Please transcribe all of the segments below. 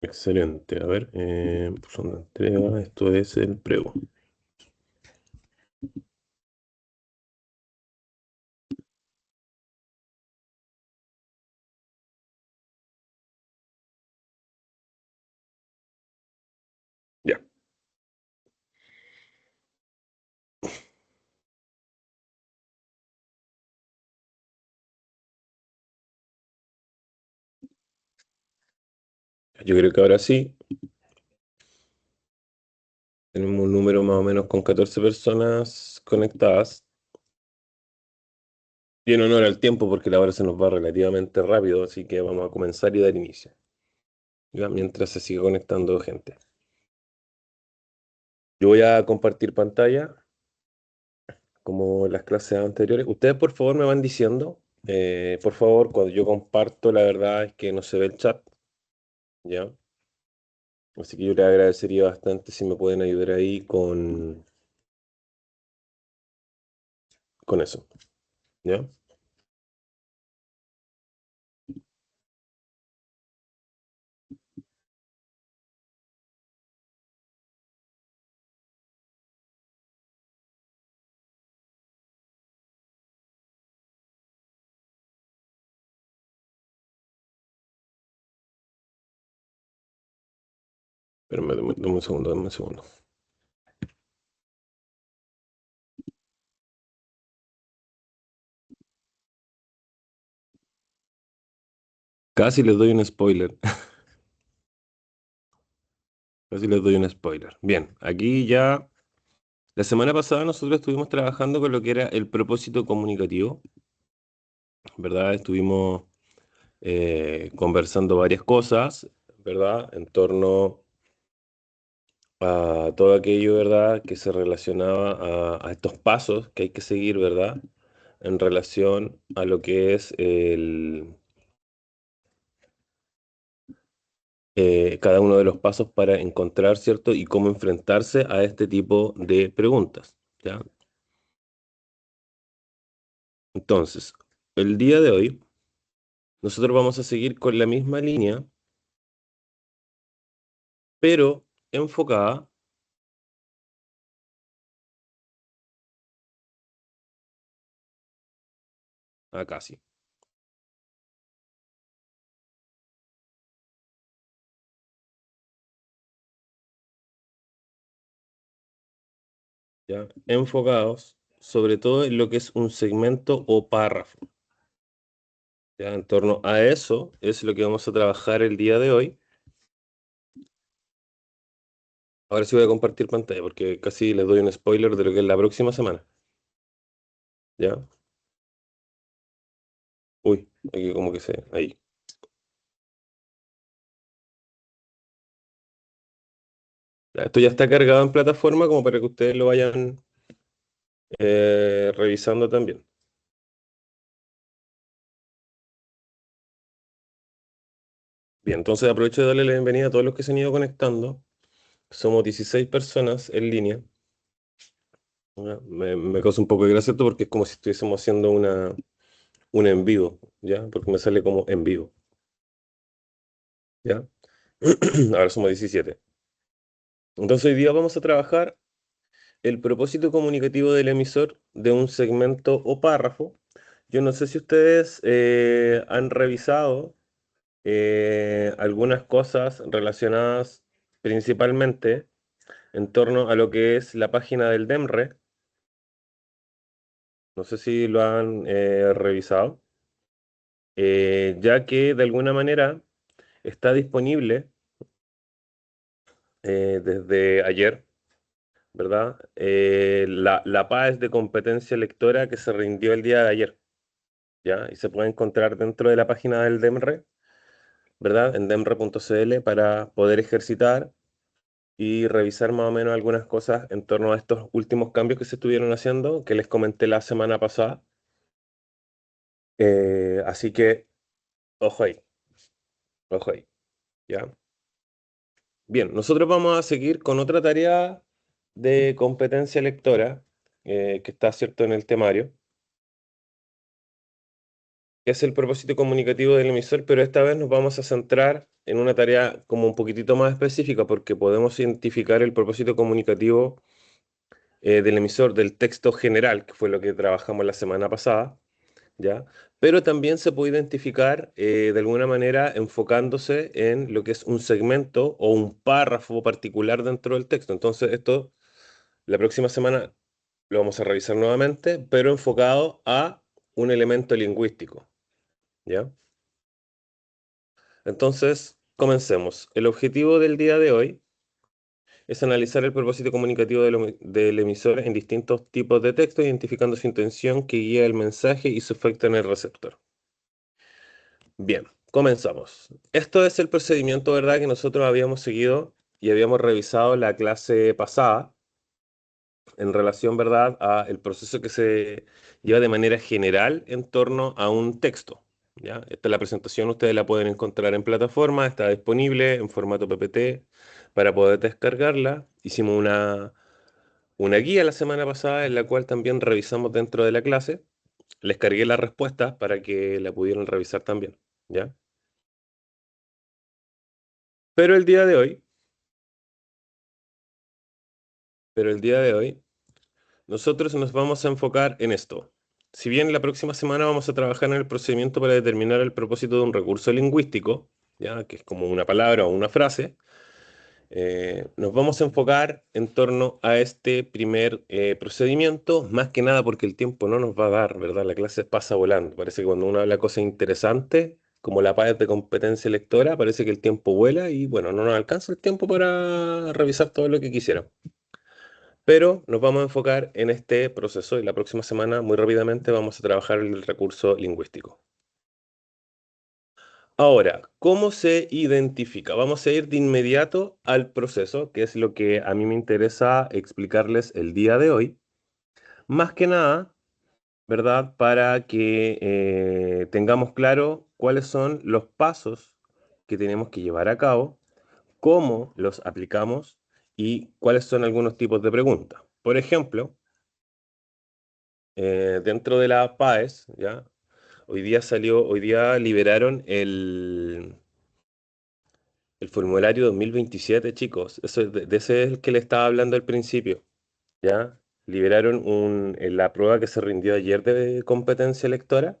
Excelente. A ver, buzón de entrega, esto es el prego. Ya. Yo creo que ahora sí. Tenemos un número más o menos con 14 personas conectadas. Y en honor al tiempo, porque la hora se nos va relativamente rápido, así que vamos a comenzar y dar inicio. Ya, mientras se sigue conectando gente. Yo voy a compartir pantalla, como en las clases anteriores. Ustedes, por favor, me van diciendo. Por favor, cuando yo comparto, la verdad es que no se ve el chat. ¿Ya? Así que yo les agradecería bastante si me pueden ayudar ahí con eso. ¿Ya? Espérenme, dame un segundo, dame un segundo. Casi les doy un spoiler. Casi les doy un spoiler. Bien, aquí ya. La semana pasada nosotros estuvimos trabajando con lo que era el propósito comunicativo, ¿verdad? Estuvimos conversando varias cosas, ¿verdad? En torno a todo aquello, ¿verdad? Que se relacionaba a estos pasos que hay que seguir, ¿verdad? En relación a lo que es cada uno de los pasos para encontrar, ¿cierto? Y cómo enfrentarse a este tipo de preguntas, ¿ya? Entonces, el día de hoy, nosotros vamos a seguir con la misma línea, pero enfocada a casi, ¿ya? Enfocados sobre todo en lo que es un segmento o párrafo, ¿ya? En torno a eso es lo que vamos a trabajar el día de hoy. Ahora sí voy a compartir pantalla porque casi les doy un spoiler de lo que es la próxima semana, ¿ya? Uy, aquí como que se... Ahí. Ya, esto ya está cargado en plataforma como para que ustedes lo vayan revisando también. Bien, entonces aprovecho de darle la bienvenida a todos los que se han ido conectando. Somos 16 personas en línea. ¿Ya? Me causa un poco de gracia esto porque es como si estuviésemos haciendo un en vivo, ¿ya? Porque me sale como en vivo, ¿ya? Ahora somos 17. Entonces hoy día vamos a trabajar el propósito comunicativo del emisor de un segmento o párrafo. Yo no sé si ustedes han revisado algunas cosas relacionadas principalmente en torno a lo que es la página del DEMRE. No sé si lo han revisado, ya que de alguna manera está disponible desde ayer, ¿verdad? La PAES de competencia lectora que se rindió el día de ayer, ¿ya? Y se puede encontrar dentro de la página del DEMRE, ¿verdad? En demre.cl para poder ejercitar y revisar más o menos algunas cosas en torno a estos últimos cambios que se estuvieron haciendo, que les comenté la semana pasada. Así que, ojo ahí, ojo ahí, ¿ya? Bien, nosotros vamos a seguir con otra tarea de competencia lectora que está, cierto, en el temario. que es el propósito comunicativo del emisor, pero esta vez nos vamos a centrar en una tarea como un poquitito más específica, porque podemos identificar el propósito comunicativo del emisor del texto general, que fue lo que trabajamos la semana pasada, ¿ya? Pero también se puede identificar de alguna manera enfocándose en lo que es un segmento o un párrafo particular dentro del texto. Entonces, esto la próxima semana lo vamos a revisar nuevamente, pero enfocado a un elemento lingüístico, ¿ya? Entonces, comencemos. El objetivo del día de hoy es analizar el propósito comunicativo del emisor en distintos tipos de texto, identificando su intención que guía el mensaje y su efecto en el receptor. Bien, comenzamos. Esto es el procedimiento, ¿verdad?, que nosotros habíamos seguido y habíamos revisado la clase pasada en relación, ¿verdad?, a el proceso que se lleva de manera general en torno a un texto. ¿Ya? Esta es la presentación, ustedes la pueden encontrar en plataforma, está disponible en formato PPT para poder descargarla. Hicimos una guía la semana pasada en la cual también revisamos dentro de la clase. Les cargué las respuestas para que la pudieran revisar también, ¿ya? Pero el día de hoy, pero el día de hoy nosotros nos vamos a enfocar en esto. Si bien la próxima semana vamos a trabajar en el procedimiento para determinar el propósito de un recurso lingüístico, ya que es como una palabra o una frase, nos vamos a enfocar en torno a este primer procedimiento, más que nada porque el tiempo no nos va a dar, ¿verdad? La clase pasa volando. Parece que cuando uno habla cosas interesantes, como la PAES de competencia lectora, parece que el tiempo vuela y bueno, no nos alcanza el tiempo para revisar todo lo que quisiera. Pero nos vamos a enfocar en este proceso y la próxima semana, muy rápidamente, vamos a trabajar el recurso lingüístico. Ahora, ¿cómo se identifica? Vamos a ir de inmediato al proceso, que es lo que a mí me interesa explicarles el día de hoy. Más que nada, ¿verdad? Para que tengamos claro cuáles son los pasos que tenemos que llevar a cabo, cómo los aplicamos y cuáles son algunos tipos de preguntas. Por ejemplo, dentro de la PAES, ¿ya? Hoy día liberaron el formulario 2027, chicos. Eso, de ese es el que le estaba hablando al principio, ¿ya? Liberaron la prueba que se rindió ayer de competencia lectora,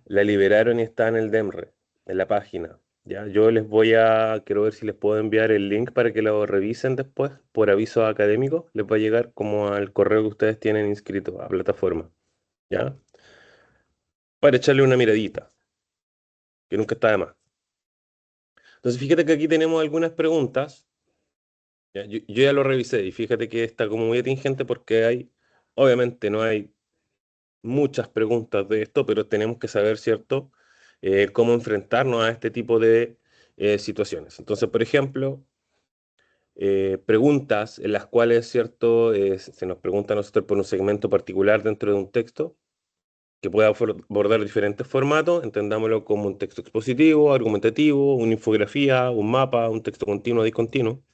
la liberaron y está en el DEMRE, en la página, ¿ya? Yo quiero ver si les puedo enviar el link para que lo revisen después, por aviso académico, les va a llegar como al correo que ustedes tienen inscrito a plataforma, ¿ya? Para echarle una miradita, que nunca está de más. Entonces, fíjate que aquí tenemos algunas preguntas. Ya, yo ya lo revisé y fíjate que está como muy atingente porque obviamente no hay muchas preguntas de esto, pero tenemos que saber, ¿cierto?, cómo enfrentarnos a este tipo de situaciones. Entonces, por ejemplo, preguntas en las cuales, ¿cierto?, se nos pregunta a nosotros por un segmento particular dentro de un texto que pueda abordar diferentes formatos, entendámoslo como un texto expositivo, argumentativo, una infografía, un mapa, un texto continuo, discontinuo,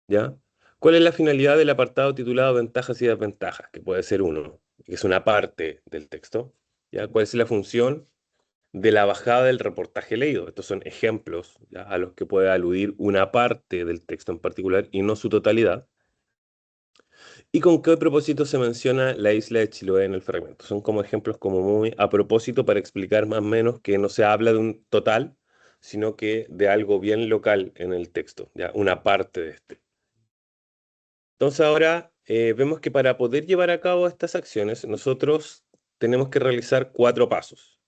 ¿ya? ¿Cuál es la finalidad del apartado titulado Ventajas y desventajas? Que puede ser uno, que es una parte del texto, ¿ya? ¿Cuál es la función de la bajada del reportaje leído? Estos son ejemplos, ¿ya?, a los que puede aludir una parte del texto en particular y no su totalidad. ¿Y con qué propósito se menciona la isla de Chiloé en el fragmento? Son como ejemplos como muy a propósito para explicar más o menos que no se habla de un total, sino que de algo bien local en el texto, ¿ya? Una parte de este. Entonces ahora vemos que para poder llevar a cabo estas acciones, nosotros tenemos que realizar 4 pasos.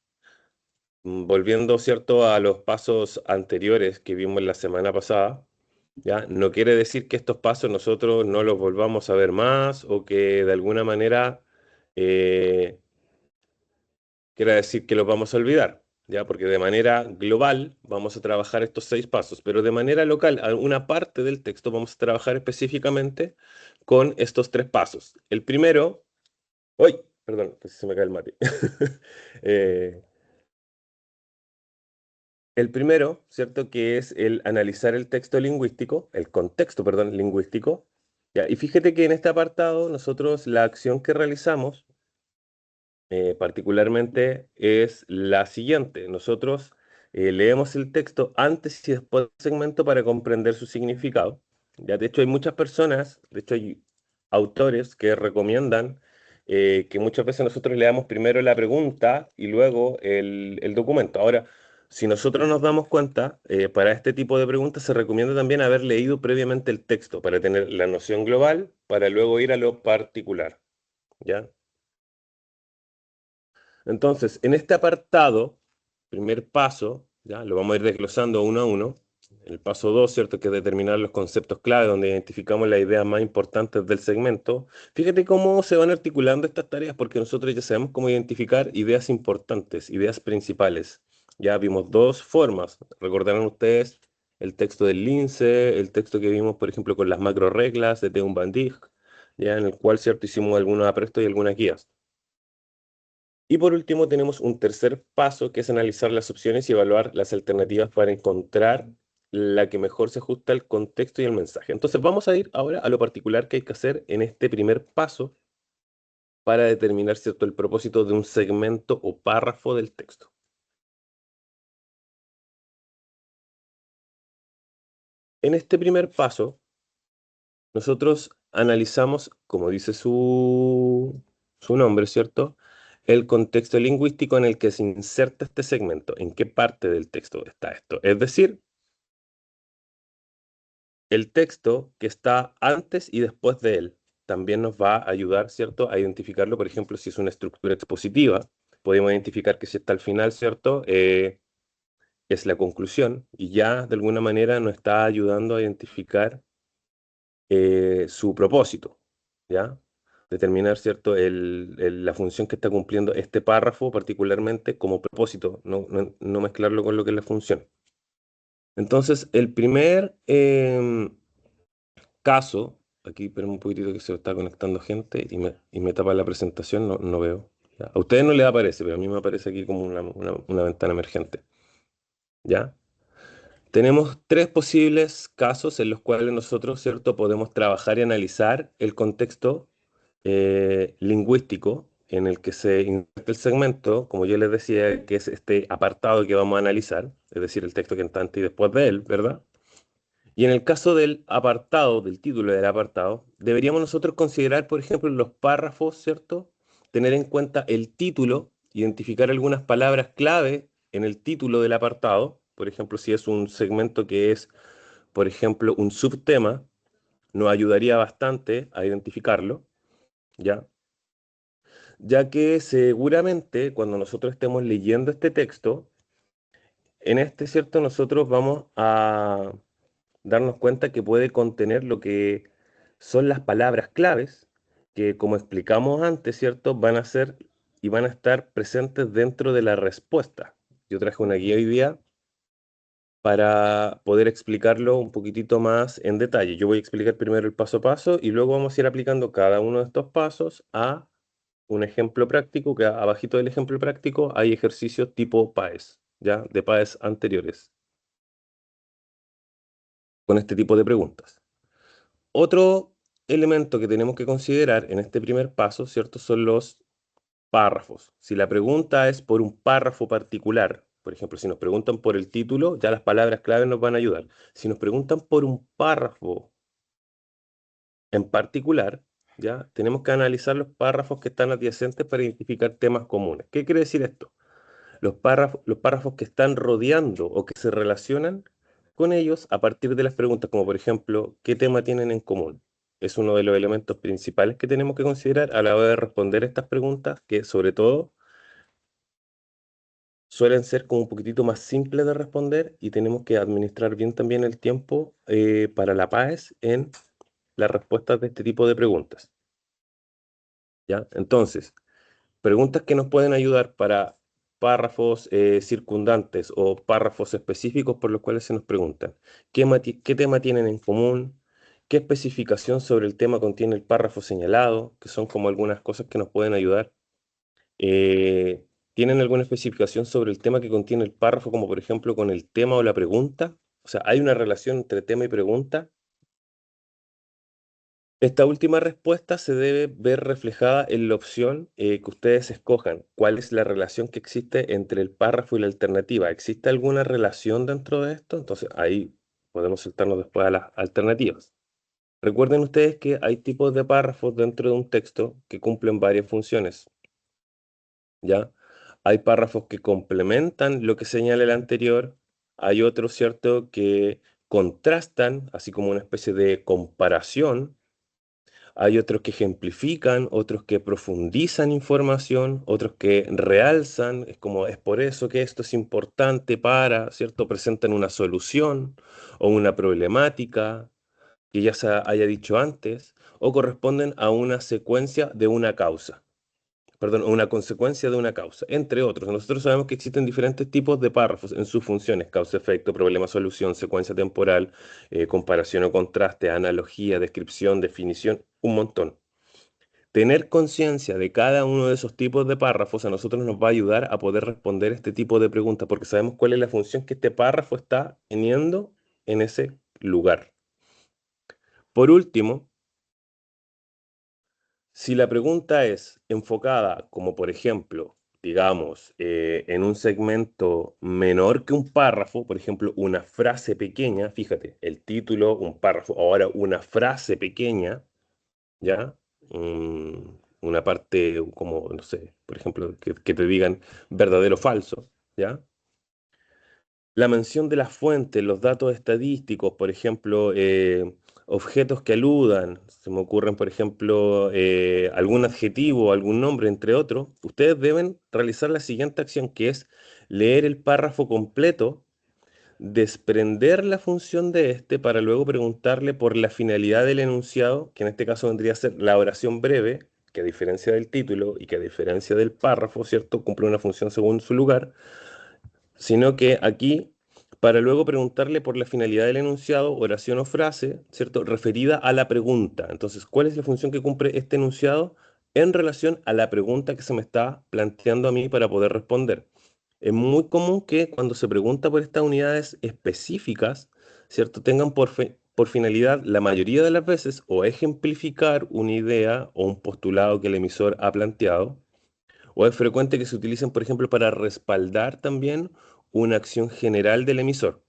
Volviendo, ¿cierto?, a los pasos anteriores que vimos la semana pasada, ¿ya? No quiere decir que estos pasos nosotros no los volvamos a ver más o que de alguna manera eh, quiera decir que los vamos a olvidar, ¿ya? Porque de manera global vamos a trabajar estos 6 pasos, pero de manera local, una parte del texto vamos a trabajar específicamente con estos 3 pasos. El primero, ¡uy! Perdón, casi se me cae el mate. Eh, el primero, ¿cierto?, que es el analizar el texto lingüístico, el contexto, perdón, lingüístico. ¿Ya? Y fíjate que en este apartado nosotros la acción que realizamos particularmente es la siguiente. Nosotros leemos el texto antes y después del segmento para comprender su significado. Ya, de hecho, hay muchas personas, de hecho, hay autores que recomiendan que muchas veces nosotros leamos primero la pregunta y luego el documento. Ahora, si nosotros nos damos cuenta, para este tipo de preguntas se recomienda también haber leído previamente el texto para tener la noción global, para luego ir a lo particular. ¿Ya? Entonces, en este apartado, primer paso, ya lo vamos a ir desglosando uno a uno. El paso 2, ¿cierto? Que es determinar los conceptos clave, donde identificamos las ideas más importantes del segmento. Fíjate cómo se van articulando estas tareas, porque nosotros ya sabemos cómo identificar ideas importantes, ideas principales. Ya vimos dos formas. Recordarán ustedes el texto del Lince, el texto que vimos, por ejemplo, con las macro reglas de Teun Van Dijk, ya en el cual, ¿cierto? Hicimos algunos aprestos y algunas guías. Y por último, tenemos un tercer paso que es analizar las opciones y evaluar las alternativas para encontrar la que mejor se ajusta al contexto y al mensaje. Entonces, vamos a ir ahora a lo particular que hay que hacer en este primer paso para determinar, ¿cierto?, el propósito de un segmento o párrafo del texto. En este primer paso, nosotros analizamos, como dice su nombre, ¿cierto?, el contexto lingüístico en el que se inserta este segmento, en qué parte del texto está esto. Es decir, el texto que está antes y después de él también nos va a ayudar, ¿cierto?, a identificarlo. Por ejemplo, si es una estructura expositiva, podemos identificar que si está al final, ¿cierto?, es la conclusión y ya de alguna manera nos está ayudando a identificar su propósito, ¿ya? Determinar, ¿cierto?, la función que está cumpliendo este párrafo particularmente como propósito, no mezclarlo con lo que es la función. Entonces, el primer caso, aquí espera un poquitito que se está conectando gente y me tapa la presentación, no veo. ¿Ya? A ustedes no les aparece, pero a mí me aparece aquí como una ventana emergente. ¿Ya? Tenemos tres posibles casos en los cuales nosotros, ¿cierto?, podemos trabajar y analizar el contexto lingüístico en el que se inserta el segmento, como yo les decía, que es este apartado que vamos a analizar, es decir, el texto que está antes y después de él, ¿verdad? Y en el caso del apartado, del título del apartado, deberíamos nosotros considerar, por ejemplo, los párrafos, ¿cierto? Tener en cuenta el título, identificar algunas palabras clave en el título del apartado. Por ejemplo, si es un segmento que es, por ejemplo, un subtema, nos ayudaría bastante a identificarlo, ¿ya? Ya que seguramente cuando nosotros estemos leyendo este texto, en este, ¿cierto? Nosotros vamos a darnos cuenta que puede contener lo que son las palabras claves, que como explicamos antes, ¿cierto? Van a ser y van a estar presentes dentro de la respuesta. Yo traje una guía hoy día para poder explicarlo un poquitito más en detalle. Yo voy a explicar primero el paso a paso y luego vamos a ir aplicando cada uno de estos pasos a un ejemplo práctico, que abajito del ejemplo práctico hay ejercicios tipo PAES, ¿ya? De PAES anteriores, con este tipo de preguntas. Otro elemento que tenemos que considerar en este primer paso, ¿cierto? Son los párrafos. Si la pregunta es por un párrafo particular, por ejemplo, si nos preguntan por el título, ya las palabras clave nos van a ayudar. Si nos preguntan por un párrafo en particular, ya tenemos que analizar los párrafos que están adyacentes para identificar temas comunes. ¿Qué quiere decir esto? Los párrafos que están rodeando o que se relacionan con ellos a partir de las preguntas, como por ejemplo, ¿qué tema tienen en común? Es uno de los elementos principales que tenemos que considerar a la hora de responder estas preguntas, que sobre todo suelen ser como un poquitito más simples de responder y tenemos que administrar bien también el tiempo para la paz en las respuestas de este tipo de preguntas. ¿Ya? Entonces, preguntas que nos pueden ayudar para párrafos circundantes o párrafos específicos por los cuales se nos preguntan. ¿Qué tema tienen en común? ¿Qué especificación sobre el tema contiene el párrafo señalado? Que son como algunas cosas que nos pueden ayudar. ¿Tienen alguna especificación sobre el tema que contiene el párrafo, como por ejemplo con el tema o la pregunta? O sea, ¿hay una relación entre tema y pregunta? Esta última respuesta se debe ver reflejada en la opción que ustedes escojan. ¿Cuál es la relación que existe entre el párrafo y la alternativa? ¿Existe alguna relación dentro de esto? Entonces ahí podemos saltarnos después a las alternativas. Recuerden ustedes que hay tipos de párrafos dentro de un texto que cumplen varias funciones, ¿ya? Hay párrafos que complementan lo que señala el anterior, hay otros, ¿cierto?, que contrastan, así como una especie de comparación. Hay otros que ejemplifican, otros que profundizan información, otros que realzan, es como es por eso que esto es importante para, ¿cierto? Presentan una solución o una problemática que ya se haya dicho antes, o corresponden a una secuencia de una causa, perdón, una consecuencia de una causa, entre otros. Nosotros sabemos que existen diferentes tipos de párrafos en sus funciones: causa-efecto, problema-solución, secuencia temporal, comparación o contraste, analogía, descripción, definición, un montón. Tener conciencia de cada uno de esos tipos de párrafos a nosotros nos va a ayudar a poder responder este tipo de preguntas, porque sabemos cuál es la función que este párrafo está teniendo en ese lugar. Por último, si la pregunta es enfocada, como por ejemplo, digamos, en un segmento menor que un párrafo, por ejemplo, una frase pequeña, fíjate, el título, un párrafo, ahora una frase pequeña, ¿ya? Una parte como, no sé, por ejemplo, que te digan verdadero o falso, ¿ya? La mención de las fuentes, los datos estadísticos, por ejemplo, objetos que aludan, se me ocurren, por ejemplo, algún adjetivo, algún nombre, entre otros. Ustedes deben realizar la siguiente acción, que es leer el párrafo completo, desprender la función de este para luego preguntarle por la finalidad del enunciado, que en este caso vendría a ser la oración breve, que a diferencia del título y que a diferencia del párrafo, ¿cierto?, cumple una función según su lugar, sino que aquí, para luego preguntarle por la finalidad del enunciado, oración o frase, ¿cierto?, referida a la pregunta. Entonces, ¿cuál es la función que cumple este enunciado en relación a la pregunta que se me está planteando a mí para poder responder? Es muy común que cuando se pregunta por estas unidades específicas, ¿cierto?, tengan por finalidad la mayoría de las veces o ejemplificar una idea o un postulado que el emisor ha planteado, o es frecuente que se utilicen, por ejemplo, para respaldar también una acción general del emisor,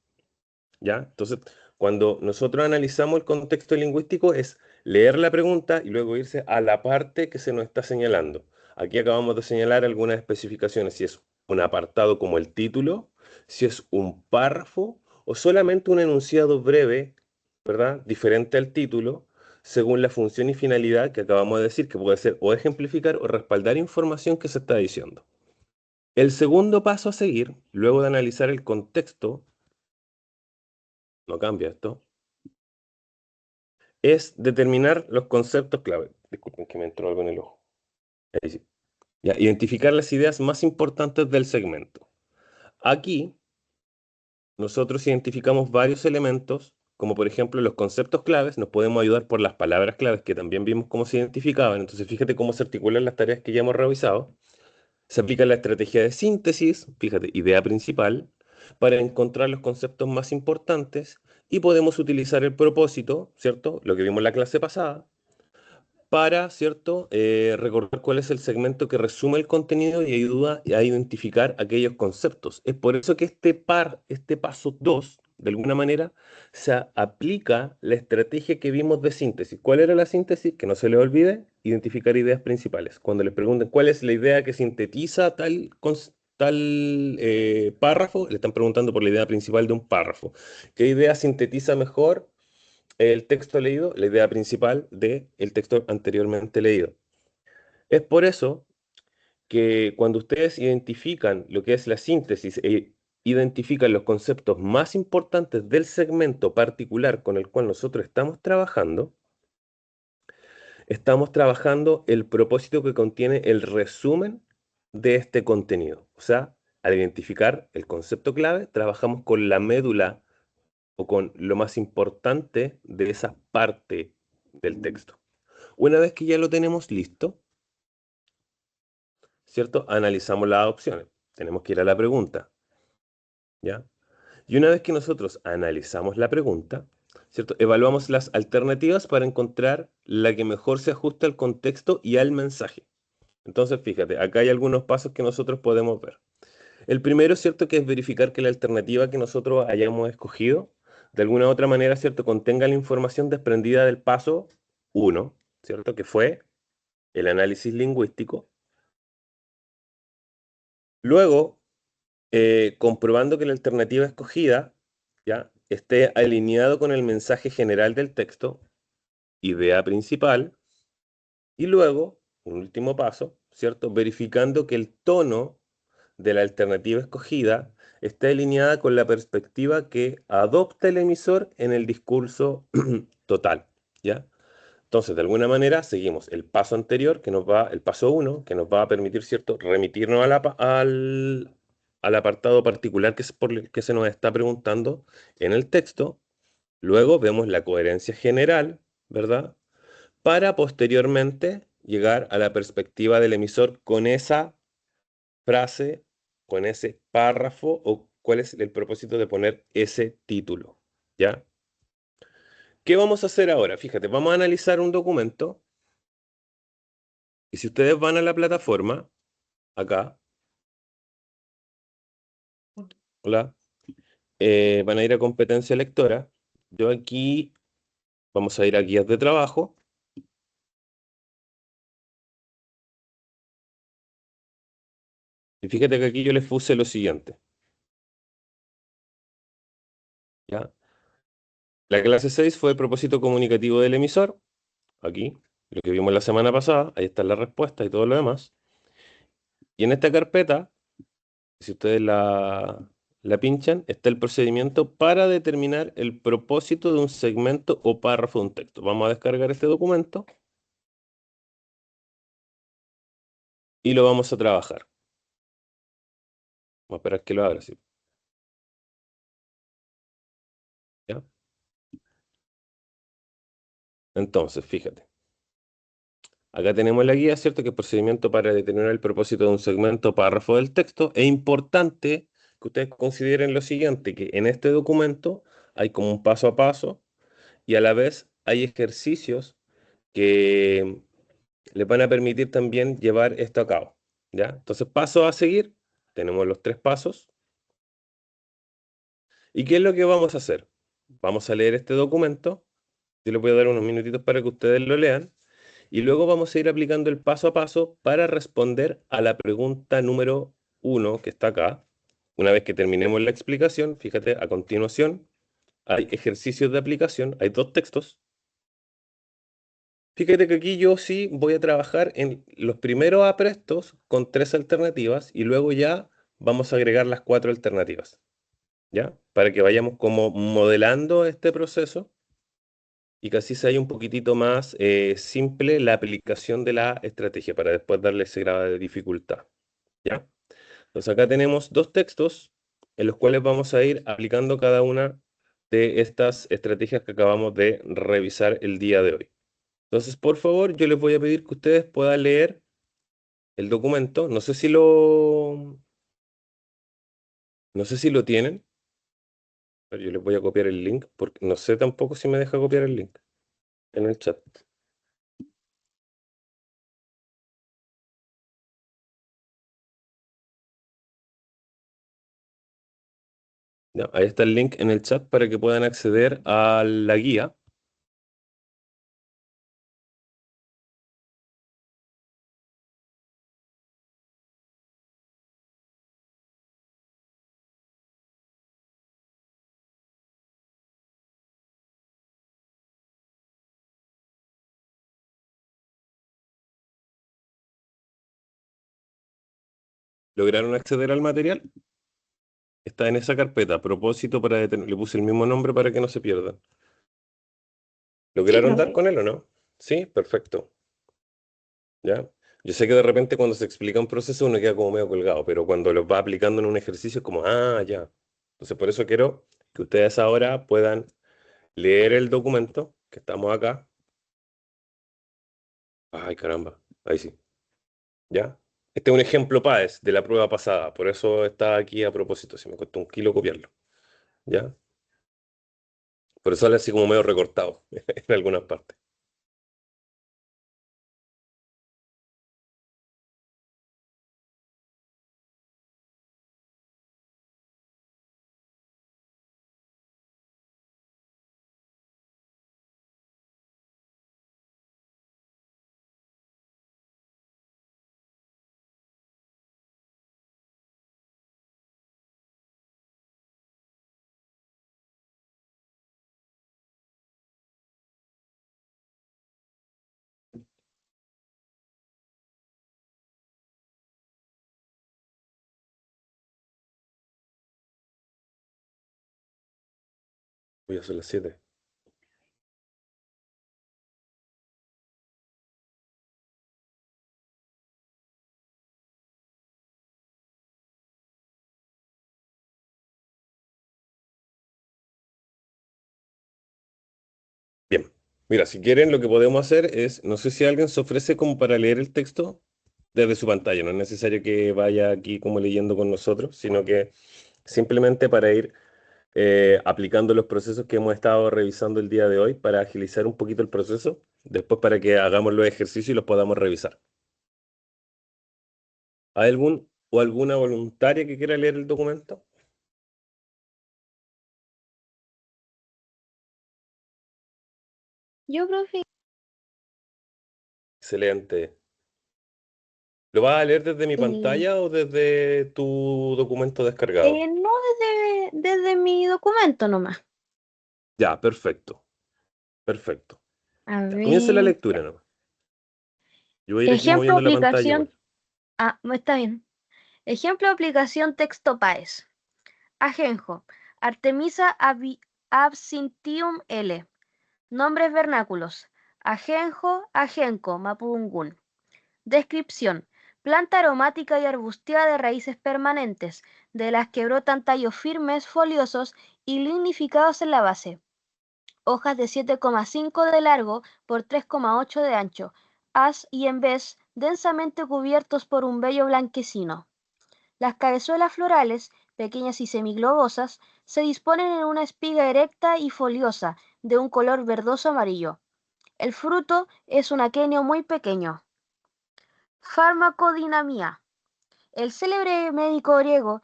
¿ya? Entonces, cuando nosotros analizamos el contexto lingüístico es leer la pregunta y luego irse a la parte que se nos está señalando. Aquí acabamos de señalar algunas especificaciones, si es un apartado como el título, si es un párrafo o solamente un enunciado breve, ¿verdad? Diferente al título, según la función y finalidad que acabamos de decir, que puede ser o ejemplificar o respaldar información que se está diciendo. El segundo paso a seguir, luego de analizar el contexto, no cambia esto, es determinar los conceptos clave. Disculpen que me entró algo en el ojo. Ahí sí. Ya, identificar las ideas más importantes del segmento. Aquí nosotros identificamos varios elementos, como por ejemplo los conceptos claves, nos podemos ayudar por las palabras claves, que también vimos cómo se identificaban. Entonces fíjate cómo se articulan las tareas que ya hemos revisado. Se aplica la estrategia de síntesis, fíjate, idea principal, para encontrar los conceptos más importantes, y podemos utilizar el propósito, ¿cierto? Lo que vimos en la clase pasada, para, ¿cierto?, recordar cuál es el segmento que resume el contenido y ayuda a identificar aquellos conceptos. Es por eso que este paso 2 de alguna manera, se aplica la estrategia que vimos de síntesis. ¿Cuál era la síntesis? Que no se le olvide, identificar ideas principales. Cuando les pregunten cuál es la idea que sintetiza tal párrafo, le están preguntando por la idea principal de un párrafo. ¿Qué idea sintetiza mejor el texto leído? La idea principal del texto anteriormente leído. Es por eso que cuando ustedes identifican lo que es la síntesis e identifican los conceptos más importantes del segmento particular con el cual nosotros estamos trabajando el propósito que contiene el resumen de este contenido. O sea, al identificar el concepto clave, trabajamos con la médula o con lo más importante de esa parte del texto. Una vez que ya lo tenemos listo, ¿cierto? Analizamos las opciones. Tenemos que ir a la pregunta, ¿ya? Y una vez que nosotros analizamos la pregunta, ¿cierto? Evaluamos las alternativas para encontrar la que mejor se ajusta al contexto y al mensaje. Entonces, fíjate, acá hay algunos pasos que nosotros podemos ver. El primero, ¿cierto? Que es verificar que la alternativa que nosotros hayamos escogido, de alguna u otra manera, ¿cierto? Contenga la información desprendida del paso uno, ¿cierto? Que fue el análisis lingüístico. Luego, comprobando que la alternativa escogida, ¿ya? Esté alineado con el mensaje general del texto, idea principal. Y luego, un último paso, ¿cierto? Verificando que el tono de la alternativa escogida esté alineada con la perspectiva que adopta el emisor en el discurso total, ¿ya? Entonces, de alguna manera, seguimos el paso anterior, el paso uno, que nos va a permitir, ¿cierto?, remitirnos al apartado particular que es por el que se nos está preguntando en el texto. Luego vemos la coherencia general, ¿verdad? Para posteriormente llegar a la perspectiva del emisor con esa frase, con ese párrafo o cuál es el propósito de poner ese título, ¿ya? ¿Qué vamos a hacer ahora? Fíjate, vamos a analizar un documento y si ustedes van a la plataforma, acá, hola, van a ir a competencia lectora. Yo aquí, vamos a ir a guías de trabajo y fíjate que aquí yo les puse lo siguiente, ¿ya? La clase 6 fue el propósito comunicativo del emisor, aquí, lo que vimos la semana pasada, ahí está la respuesta y todo lo demás. Y en esta carpeta, si ustedes la pinchan, está el procedimiento para determinar el propósito de un segmento o párrafo de un texto. Vamos a descargar este documento y lo vamos a trabajar. Vamos a esperar que lo abra, ¿sí? ¿Ya? Entonces, fíjate. Acá tenemos la guía, ¿cierto? Que es procedimiento para determinar el propósito de un segmento o párrafo del texto. Es importante que ustedes consideren lo siguiente, que en este documento hay como un paso a paso y a la vez hay ejercicios que les van a permitir también llevar esto a cabo, ¿ya? Entonces, paso a seguir, tenemos los tres pasos. ¿Y qué es lo que vamos a hacer? Vamos a leer este documento, yo les voy a dar unos minutitos para que ustedes lo lean, y luego vamos a ir aplicando el paso a paso para responder a la pregunta número uno que está acá. Una vez que terminemos la explicación, fíjate, a continuación hay ejercicios de aplicación, hay dos textos. Fíjate que aquí yo sí voy a trabajar en los primeros aprestos con tres alternativas y luego ya vamos a agregar las cuatro alternativas, ¿ya? Para que vayamos como modelando este proceso y que así sea un poquitito más simple la aplicación de la estrategia para después darle ese grado de dificultad, ¿ya? Entonces acá tenemos dos textos en los cuales vamos a ir aplicando cada una de estas estrategias que acabamos de revisar el día de hoy. Entonces, por favor, yo les voy a pedir que ustedes puedan leer el documento. No sé si lo tienen, pero yo les voy a copiar el link, porque no sé tampoco si me deja copiar el link en el chat. Ya, ahí está el link en el chat para que puedan acceder a la guía. ¿Lograron acceder al material? Está en esa carpeta. A propósito, le puse el mismo nombre para que no se pierdan. Sí, ¿Lograron dar profe. con él o no? Sí, perfecto. ¿Ya? Yo sé que de repente cuando se explica un proceso uno queda como medio colgado, pero cuando lo va aplicando en un ejercicio es como, ya. Entonces por eso quiero que ustedes ahora puedan leer el documento, que estamos acá. Ay, caramba, ahí sí, ¿ya? Este es un ejemplo PAES de la prueba pasada, por eso está aquí a propósito, si me costó un kilo copiarlo, ¿ya? Por eso sale así como medio recortado en algunas partes. Voy a hacer las 7. Bien. Mira, si quieren, lo que podemos hacer es, no sé si alguien se ofrece como para leer el texto desde su pantalla. No es necesario que vaya aquí como leyendo con nosotros, sino que simplemente para ir aplicando los procesos que hemos estado revisando el día de hoy para agilizar un poquito el proceso, después para que hagamos los ejercicios y los podamos revisar. ¿Hay algún o alguna voluntaria que quiera leer el documento? Yo, profe. Excelente. ¿Lo vas a leer desde mi pantalla o desde tu documento descargado? No desde mi documento nomás. Ya, perfecto. Perfecto. A Ya, comienza la ver. lectura nomás. Yo voy a ir aquí Ejemplo, moviendo la pantalla aplicación. igual. Ah, está bien. Ejemplo, aplicación texto PAES. Ajenjo. Artemisa absinthium L. Nombres vernáculos. Ajenjo, ajenco, mapudungún. Descripción. Planta aromática y arbustiva de raíces permanentes, de las que brotan tallos firmes, foliosos y lignificados en la base. Hojas de 7,5 de largo por 3,8 de ancho, haz y en vez densamente cubiertos por un vello blanquecino. Las cabezuelas florales, pequeñas y semiglobosas, se disponen en una espiga erecta y foliosa, de un color verdoso amarillo. El fruto es un aquenio muy pequeño. Farmacodinamia. El célebre médico griego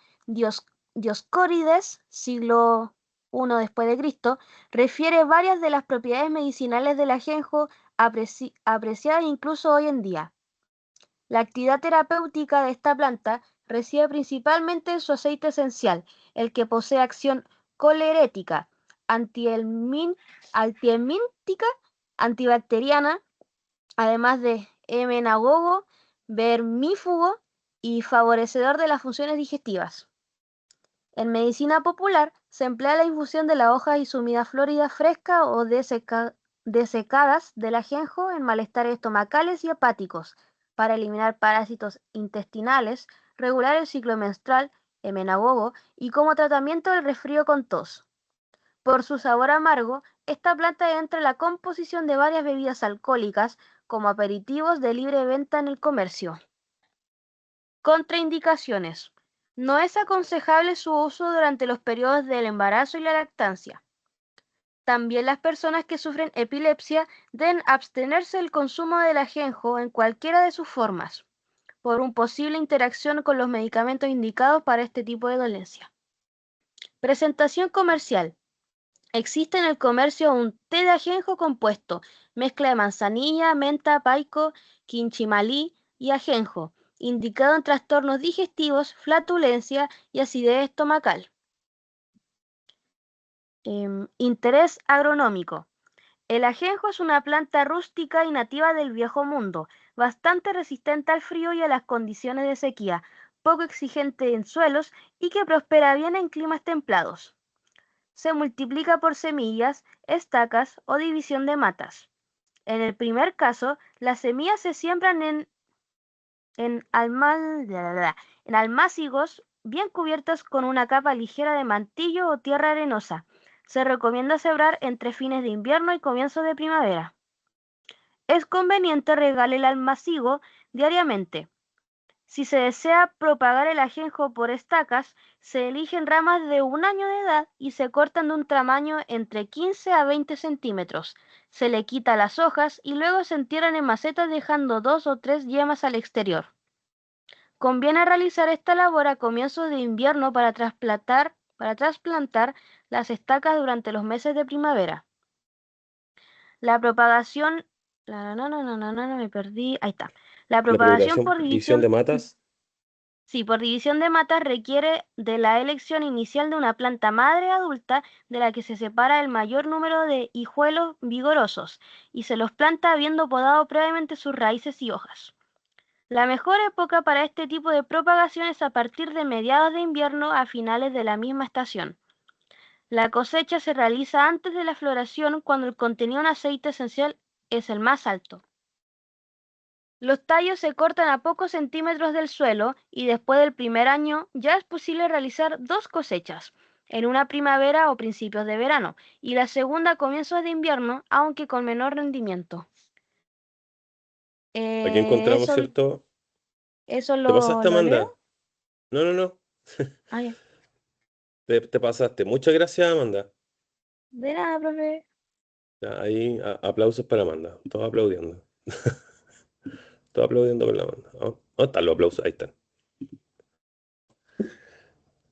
Dioscórides, siglo I después de Cristo, refiere varias de las propiedades medicinales del ajenjo apreciadas incluso hoy en día. La actividad terapéutica de esta planta reside principalmente en su aceite esencial, el que posee acción colerética, antihelmíntica, antibacteriana, además de emenagogo, vermífugo y favorecedor de las funciones digestivas. En medicina popular se emplea la infusión de la hoja y sumida florida fresca o desecadas del ajenjo en malestares estomacales y hepáticos para eliminar parásitos intestinales, regular el ciclo menstrual, emenagogo y como tratamiento del resfrío con tos. Por su sabor amargo, esta planta entra en la composición de varias bebidas alcohólicas como aperitivos de libre venta en el comercio. Contraindicaciones. No es aconsejable su uso durante los periodos del embarazo y la lactancia. También las personas que sufren epilepsia deben abstenerse del consumo del ajenjo en cualquiera de sus formas, por una posible interacción con los medicamentos indicados para este tipo de dolencia. Presentación comercial. Existe en el comercio un té de ajenjo compuesto, mezcla de manzanilla, menta, paico, quinchimalí y ajenjo, indicado en trastornos digestivos, flatulencia y acidez estomacal. Interés agronómico. El ajenjo es una planta rústica y nativa del Viejo Mundo, bastante resistente al frío y a las condiciones de sequía, poco exigente en suelos y que prospera bien en climas templados. Se multiplica por semillas, estacas o división de matas. En el primer caso, las semillas se siembran en almácigos bien cubiertos con una capa ligera de mantillo o tierra arenosa. Se recomienda sembrar entre fines de invierno y comienzos de primavera. Es conveniente regar el almácigo diariamente. Si se desea propagar el ajenjo por estacas, se eligen ramas de 1 año de edad y se cortan de un tamaño entre 15 a 20 centímetros. Se le quita las hojas y luego se entierran en macetas dejando 2 o 3 yemas al exterior. Conviene realizar esta labor a comienzos de invierno para trasplantar las estacas durante los meses de primavera. La propagación... me perdí. Ahí está. La propagación por división de matas. Sí, por división de matas requiere de la elección inicial de una planta madre adulta de la que se separa el mayor número de hijuelos vigorosos y se los planta habiendo podado previamente sus raíces y hojas. La mejor época para este tipo de propagación es a partir de mediados de invierno a finales de la misma estación. La cosecha se realiza antes de la floración cuando el contenido en aceite esencial es el más alto. Los tallos se cortan a pocos centímetros del suelo y después del primer año ya es posible realizar 2 cosechas, en una primavera o principios de verano, y la segunda a comienzos de invierno, aunque con menor rendimiento. Aquí encontramos, Eso, ¿cierto? eso ¿Te pasaste, lo Amanda? leo. No. Ah, ya. Te pasaste. Muchas gracias, Amanda. De nada, profe. Ya, ahí, aplausos para Amanda. Todos aplaudiendo. Todos aplaudiendo con la Amanda. ¿Dónde están los aplausos? Ahí están.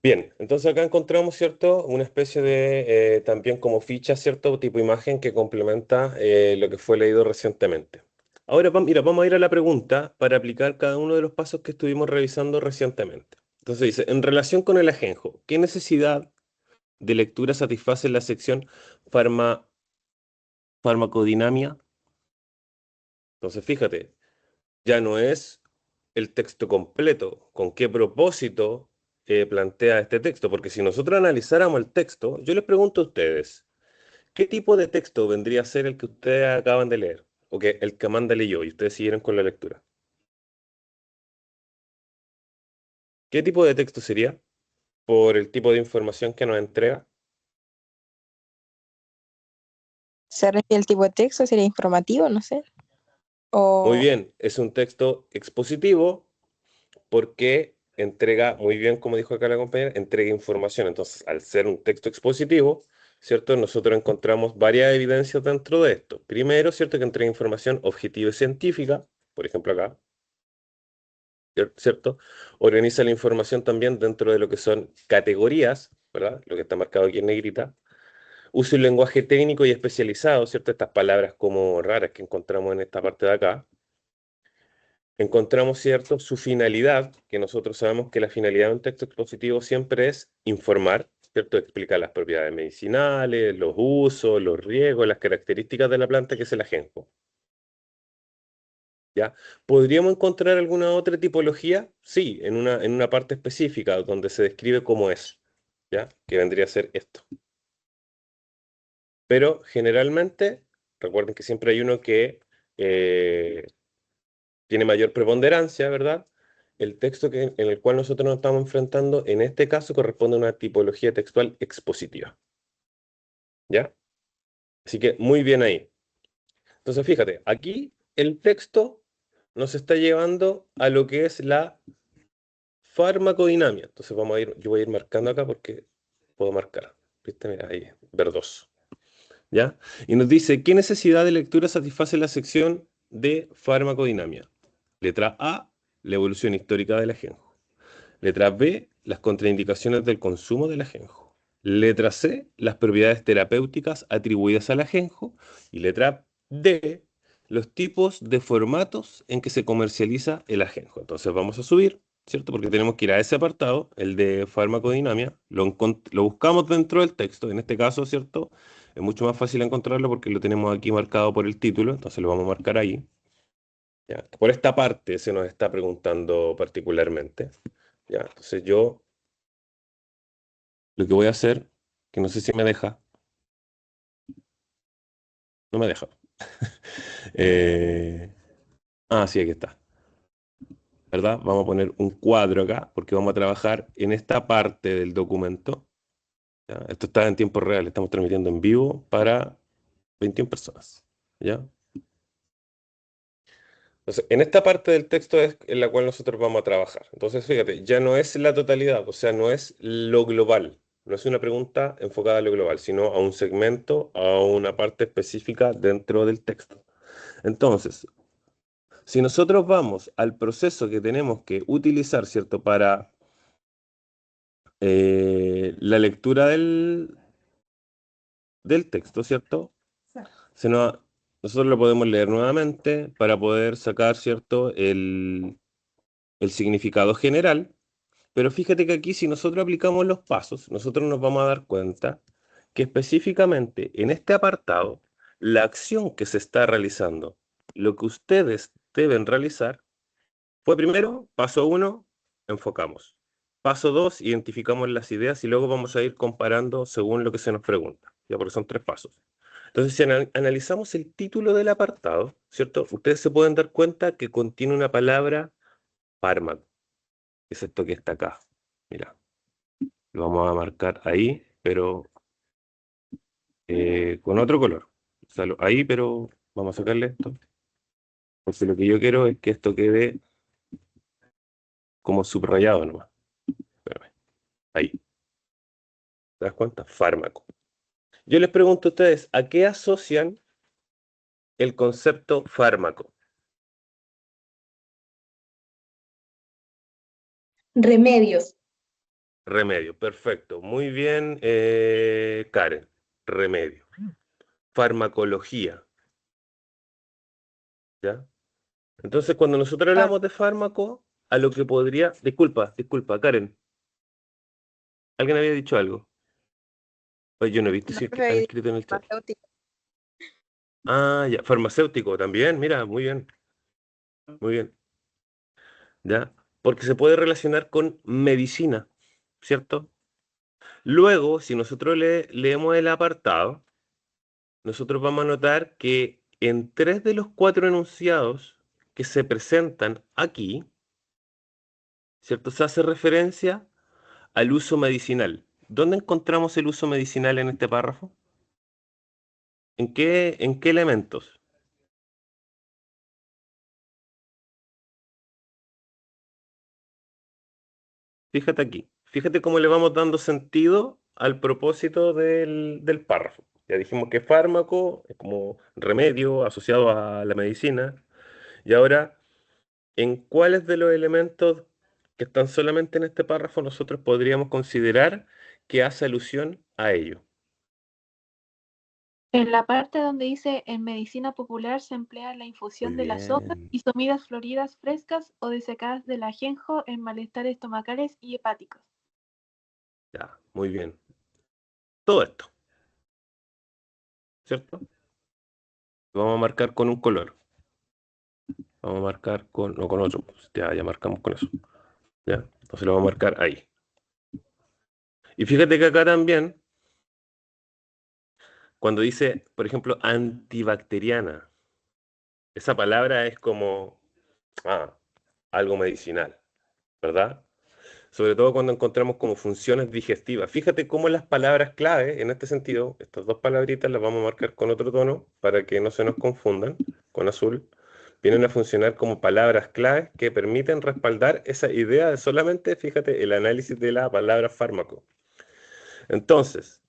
Bien, entonces acá encontramos, ¿cierto? Una especie de, también como ficha, ¿cierto? Tipo imagen que complementa lo que fue leído recientemente. Ahora, mira, vamos a ir a la pregunta para aplicar cada uno de los pasos que estuvimos revisando recientemente. Entonces dice, en relación con el ajenjo, ¿qué necesidad de lectura satisface la sección farma- farmacodinamia? Entonces, fíjate, ya no es el texto completo, con qué propósito plantea este texto, porque si nosotros analizáramos el texto, yo les pregunto a ustedes, ¿qué tipo de texto vendría a ser el que ustedes acaban de leer? O que el que Amanda leyó y ustedes siguieron con la lectura. ¿Qué tipo de texto sería? Por el tipo de información que nos entrega. ¿Se refiere al tipo de texto? ¿Sería informativo? No sé. Muy O bien, es un texto expositivo porque entrega, muy bien, como dijo acá la compañera, entrega información. Entonces, al ser un texto expositivo, ¿cierto? Nosotros encontramos varias evidencias dentro de esto. Primero, ¿cierto? Que entrega información objetiva y científica, por ejemplo acá, ¿cierto? Organiza la información también dentro de lo que son categorías, ¿verdad? Lo que está marcado aquí en negrita. Usa un lenguaje técnico y especializado, ¿cierto? Estas palabras como raras que encontramos en esta parte de acá. Encontramos, ¿cierto?, su finalidad, que nosotros sabemos que la finalidad de un texto expositivo siempre es informar, ¿cierto? Explicar las propiedades medicinales, los usos, los riesgos, las características de la planta que es el ajenjo. ¿Ya? ¿Podríamos encontrar alguna otra tipología? Sí, en una parte específica donde se describe cómo es, ¿ya? Que vendría a ser esto. Pero generalmente, recuerden que siempre hay uno que tiene mayor preponderancia, ¿verdad? El texto en el cual nosotros nos estamos enfrentando, en este caso, corresponde a una tipología textual expositiva. ¿Ya? Así que muy bien ahí. Entonces, fíjate, aquí el texto nos está llevando a lo que es la farmacodinamia. Entonces vamos a ir, yo voy a ir marcando acá porque puedo marcar. ¿Viste? Mira, ahí, verdoso. ¿Ya? Y nos dice, ¿qué necesidad de lectura satisface la sección de farmacodinamia? Letra A, la evolución histórica del ajenjo. Letra B, las contraindicaciones del consumo del ajenjo. Letra C, las propiedades terapéuticas atribuidas al ajenjo. Y letra D, los tipos de formatos en que se comercializa el ajenjo. Entonces vamos a subir, ¿cierto? Porque tenemos que ir a ese apartado, el de farmacodinamia. Lo buscamos dentro del texto. En este caso, ¿cierto? Es mucho más fácil encontrarlo porque lo tenemos aquí marcado por el título. Entonces lo vamos a marcar ahí. ¿Ya? Por esta parte se nos está preguntando particularmente. ¿Ya? Entonces yo lo que voy a hacer, que no sé si me deja, no me deja. Eh, sí, aquí está, ¿verdad? Vamos a poner un cuadro acá porque vamos a trabajar en esta parte del documento. ¿Ya? Esto está en tiempo real, estamos transmitiendo en vivo para 21 personas. ¿Ya? Entonces, en esta parte del texto es en la cual nosotros vamos a trabajar. Entonces, fíjate, ya no es la totalidad, o sea, no es lo global. No es una pregunta enfocada a lo global, sino a un segmento, a una parte específica dentro del texto. Entonces, si nosotros vamos al proceso que tenemos que utilizar, ¿cierto? Para la lectura del texto, ¿cierto? Se nos- Nosotros lo podemos leer nuevamente para poder sacar, ¿cierto? El significado general. Pero fíjate que aquí si nosotros aplicamos los pasos, nosotros nos vamos a dar cuenta que específicamente en este apartado, la acción que se está realizando, lo que ustedes deben realizar, fue primero, paso 1, enfocamos. Paso 2, identificamos las ideas y luego vamos a ir comparando según lo que se nos pregunta, ya porque son 3 pasos. Entonces, si analizamos el título del apartado, ¿cierto? Ustedes se pueden dar cuenta que contiene una palabra fármaco, que es esto que está acá. Mira, lo vamos a marcar ahí, pero con otro color. O sea, ahí, pero vamos a sacarle esto. Porque lo que yo quiero es que esto quede como subrayado nomás. Espérame. Ahí. ¿Te das cuenta? Fármaco. Yo les pregunto a ustedes, ¿a qué asocian el concepto fármaco? Remedios. Remedio. Perfecto. Muy bien, Karen. Remedio. Farmacología. ¿Ya? Entonces, cuando nosotros hablamos de fármaco, a lo que podría... Disculpa, Karen. ¿Alguien había dicho algo? Pues yo no he visto No, si profe, han ahí escrito en el chat. farmacéutico. Ah, ya. Farmacéutico también. Mira, muy bien. Muy bien. ¿Ya? Porque se puede relacionar con medicina, ¿cierto? Luego, si nosotros leemos el apartado, nosotros vamos a notar que en 3 de los 4 enunciados que se presentan aquí, ¿cierto? Se hace referencia al uso medicinal. ¿Dónde encontramos el uso medicinal en este párrafo? ¿En qué elementos? Fíjate aquí. Fíjate cómo le vamos dando sentido al propósito del párrafo. Ya dijimos que fármaco es como remedio asociado a la medicina. Y ahora, ¿en cuáles de los elementos que están solamente en este párrafo nosotros podríamos considerar que hace alusión a ello? En la parte donde dice en medicina popular se emplea la Muy infusión de las hojas bien. y comidas floridas frescas o desecadas del ajenjo en malestares estomacales y hepáticos. Ya, muy bien. Todo esto, ¿cierto? Lo vamos a marcar con un color. Vamos a marcar con, no con otro. Pues ya marcamos con eso. ¿Ya? Entonces lo vamos a marcar ahí. Y fíjate que acá también, cuando dice, por ejemplo, antibacteriana, esa palabra es como algo medicinal, ¿verdad? Sobre todo cuando encontramos como funciones digestivas. Fíjate cómo las palabras clave, en este sentido, estas 2 palabritas las vamos a marcar con otro tono para que no se nos confundan, con azul, vienen a funcionar como palabras claves que permiten respaldar esa idea de solamente, fíjate, el análisis de la palabra fármaco. Entonces,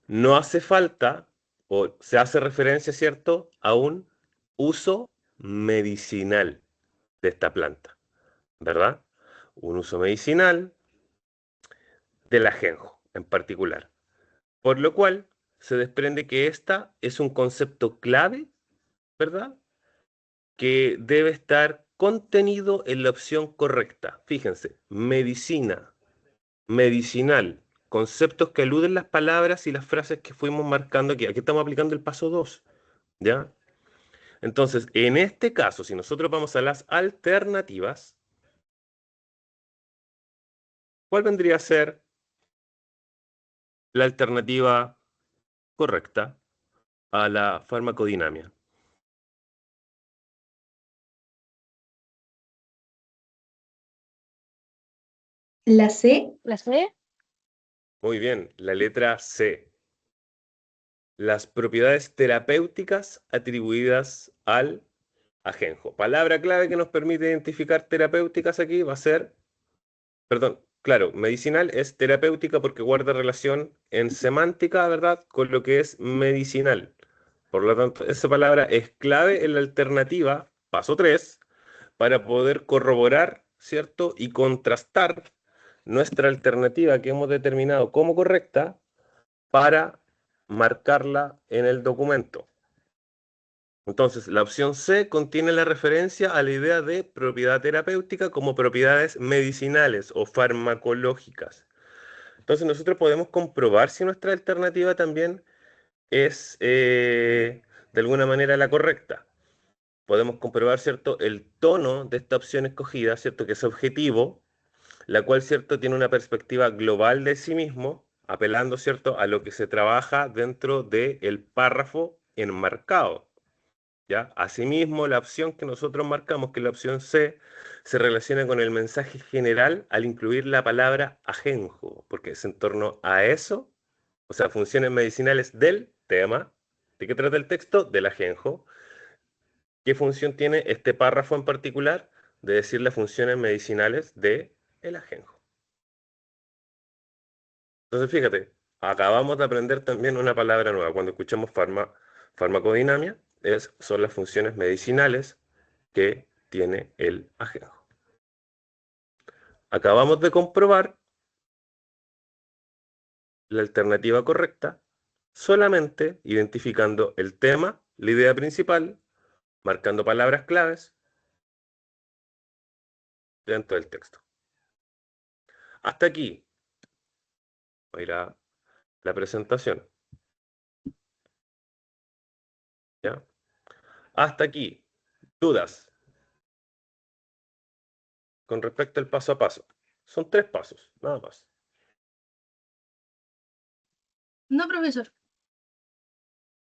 no hace falta, o se hace referencia, ¿cierto?, a un uso medicinal de esta planta, ¿verdad? Un uso medicinal del ajenjo en particular. Por lo cual, se desprende que esta es un concepto clave, ¿verdad?, que debe estar contenido en la opción correcta. Fíjense, medicina, medicinal, conceptos que aluden las palabras y las frases que fuimos marcando aquí. Aquí estamos aplicando el paso 2, ¿ya? Entonces, en este caso, si nosotros vamos a las alternativas, ¿cuál vendría a ser la alternativa correcta a la farmacodinamia? La C. ¿La sé? Muy bien, la letra C. Las propiedades terapéuticas atribuidas al ajenjo. Palabra clave que nos permite identificar terapéuticas aquí va a ser, perdón, claro, medicinal es terapéutica porque guarda relación en semántica, ¿verdad?, con lo que es medicinal. Por lo tanto, esa palabra es clave en la alternativa, paso 3, para poder corroborar, ¿cierto?, y contrastar nuestra alternativa que hemos determinado como correcta para marcarla en el documento. Entonces, la opción C contiene la referencia a la idea de propiedad terapéutica como propiedades medicinales o farmacológicas. Entonces, nosotros podemos comprobar si nuestra alternativa también es de alguna manera la correcta. Podemos comprobar, ¿cierto?, el tono de esta opción escogida, ¿cierto?, que es objetivo, la cual, ¿cierto?, tiene una perspectiva global de sí mismo, apelando, ¿cierto?, a lo que se trabaja dentro del párrafo enmarcado. ¿Ya? Asimismo, la opción que nosotros marcamos, que es la opción C, se relaciona con el mensaje general al incluir la palabra ajenjo, porque es en torno a eso, o sea, funciones medicinales del tema. ¿De qué trata el texto? Del ajenjo. ¿Qué función tiene este párrafo en particular? De decir las funciones medicinales de el ajenjo. Entonces, fíjate, acabamos de aprender también una palabra nueva. Cuando escuchamos farmacodinamia, son las funciones medicinales que tiene el ajenjo. Acabamos de comprobar la alternativa correcta solamente identificando el tema, la idea principal, marcando palabras claves dentro del texto. Hasta aquí va a ir a la presentación. ¿Ya? Hasta aquí. ¿Dudas con respecto al paso a paso? Son 3 pasos, nada más. No, profesor.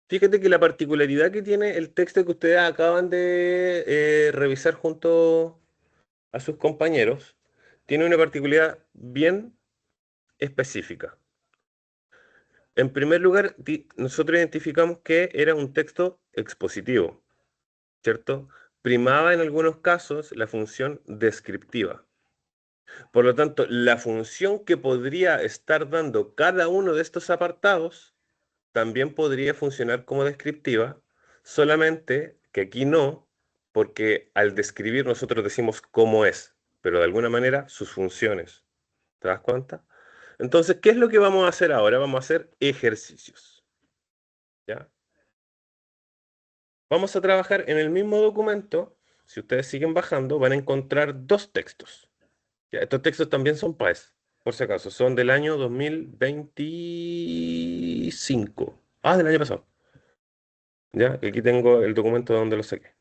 Fíjate que la particularidad que tiene el texto que ustedes acaban de revisar junto a sus compañeros, tiene una particularidad bien específica. En primer lugar, nosotros identificamos que era un texto expositivo, ¿cierto? Primaba en algunos casos la función descriptiva. Por lo tanto, la función que podría estar dando cada uno de estos apartados también podría funcionar como descriptiva, solamente que aquí no, porque al describir nosotros decimos cómo es, pero de alguna manera sus funciones. ¿Te das cuenta? Entonces, ¿qué es lo que vamos a hacer ahora? Vamos a hacer ejercicios. ¿Ya? Vamos a trabajar en el mismo documento. Si ustedes siguen bajando, van a encontrar 2 textos. ¿Ya? Estos textos también son PAES, por si acaso. Son del año 2025. Ah, del año pasado. ¿Ya? Aquí tengo el documento de donde lo saqué.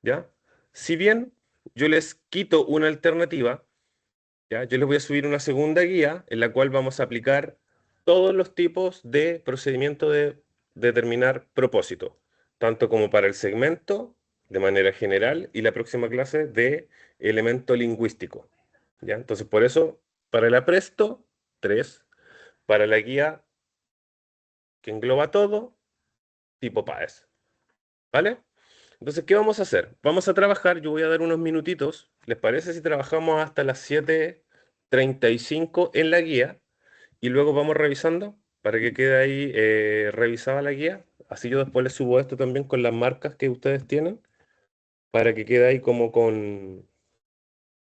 ¿Ya? Si bien yo les quito una alternativa, ¿ya? Yo les voy a subir una segunda guía en la cual vamos a aplicar todos los tipos de procedimiento de determinar propósito, tanto como para el segmento de manera general y la próxima clase de elemento lingüístico. ¿Ya? Entonces, por eso, para el apresto, 3, para la guía que engloba todo, tipo PAES. ¿Vale? Entonces, ¿qué vamos a hacer? Vamos a trabajar, yo voy a dar unos minutitos. ¿Les parece si trabajamos hasta las 7:35 en la guía? Y luego vamos revisando para que quede ahí revisada la guía. Así yo después les subo esto también con las marcas que ustedes tienen, para que quede ahí como con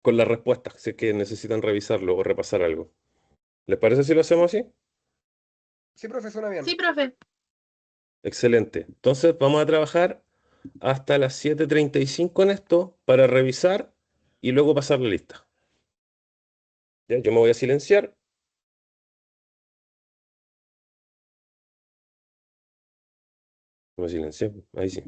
las respuestas, si es que necesitan revisarlo o repasar algo. ¿Les parece si lo hacemos así? Sí, profe, suena bien. Sí, profe. Excelente. Entonces vamos a trabajar hasta las 7:35 en esto para revisar y luego pasar la lista. ¿Ya? Yo me voy a silenciar. Me silencié. Ahí sí.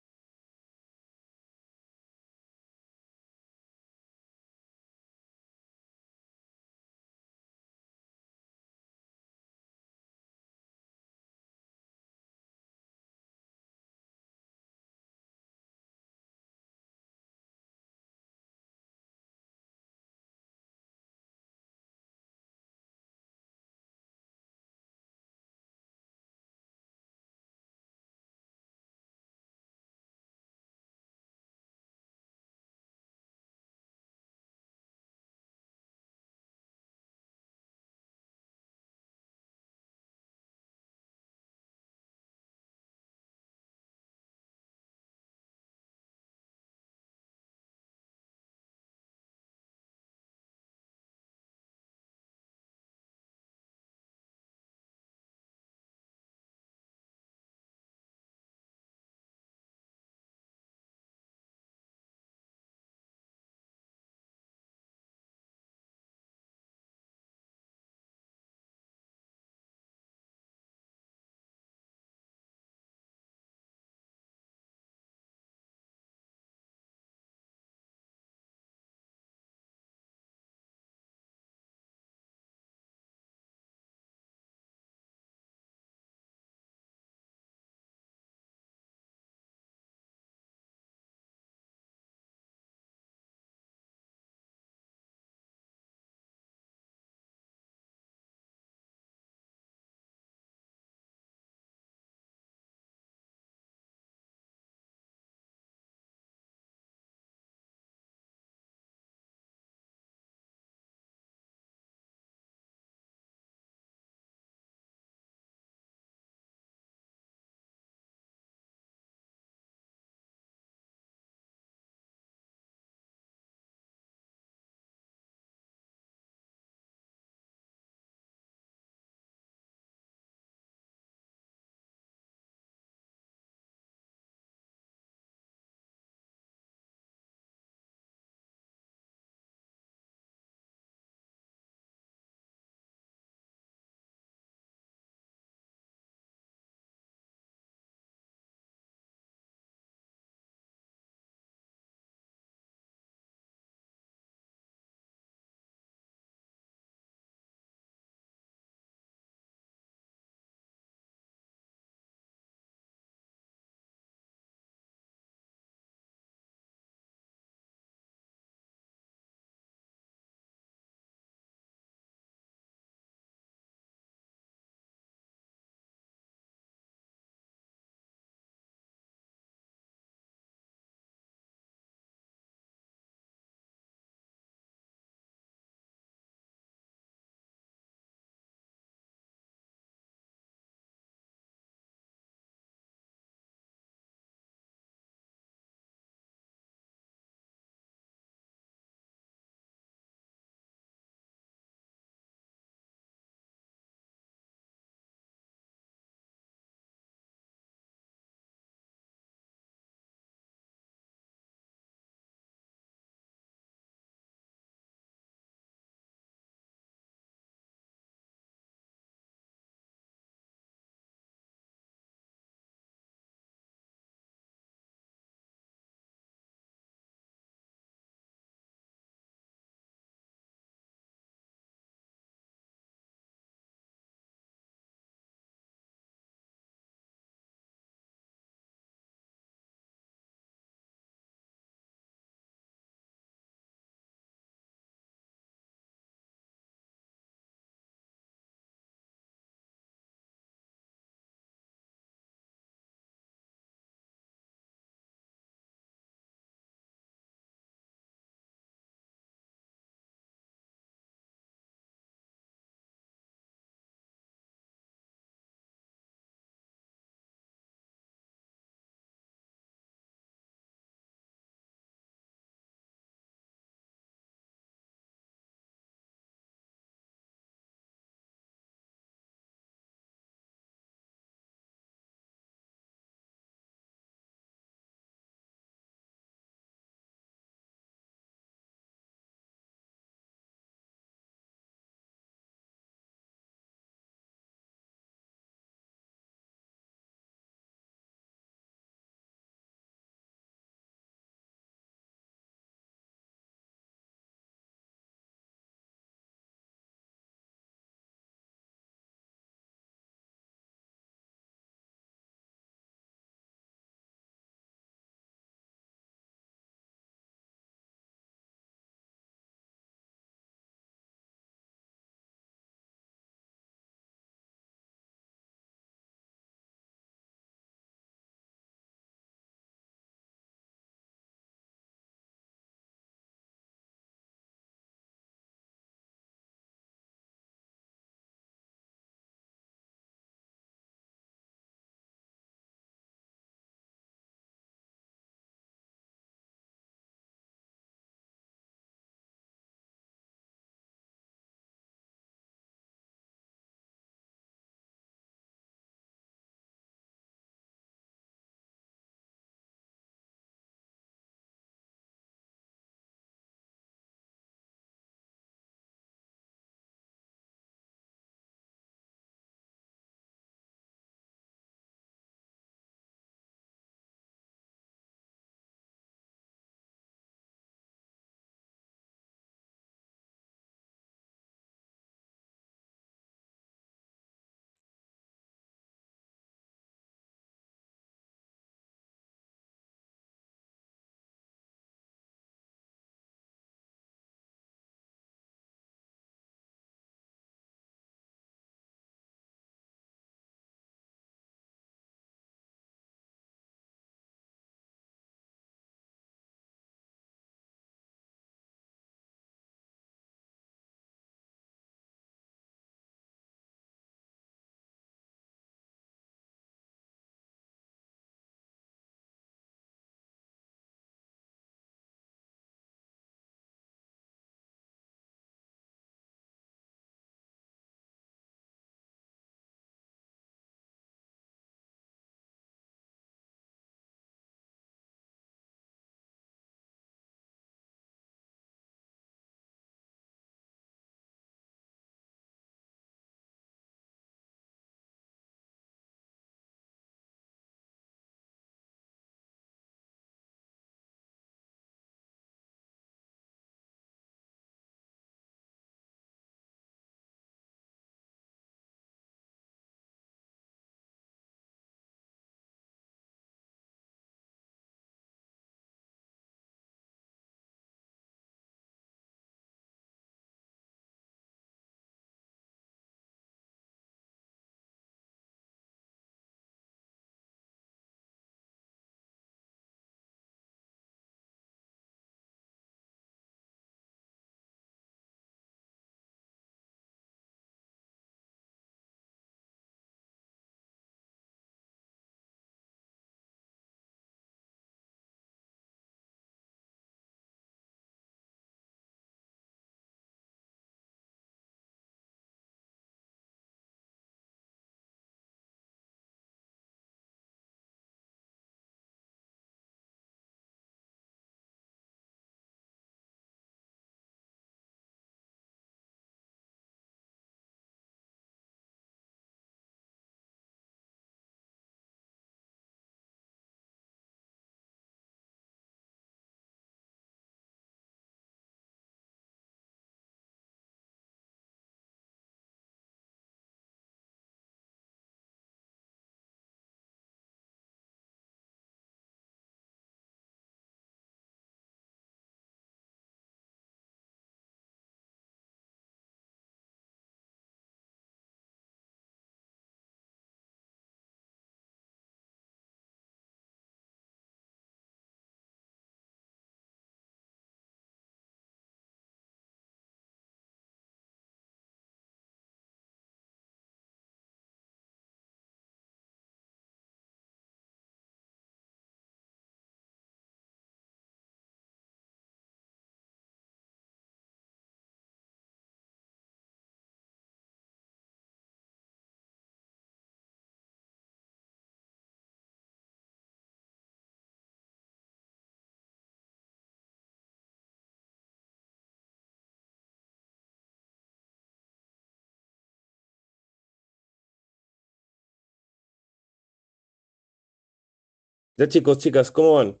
Ya chicos, chicas, ¿cómo van?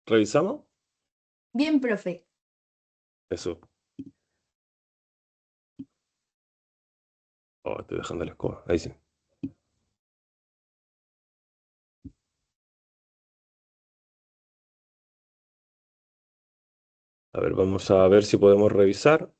¿Revisamos? Bien, profe. Eso. Oh, estoy dejando la escoba. Ahí sí. A ver, vamos a ver si podemos revisar.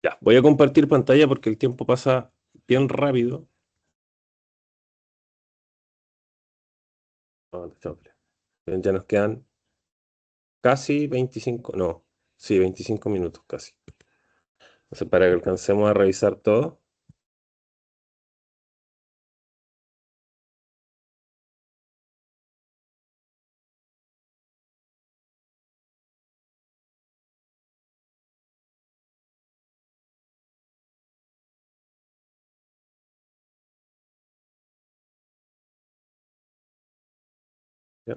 Ya, voy a compartir pantalla porque el tiempo pasa bien rápido. Ah, bien, ya nos quedan casi 25, no, sí, 25 minutos casi. Entonces, para que alcancemos a revisar todo. Ya.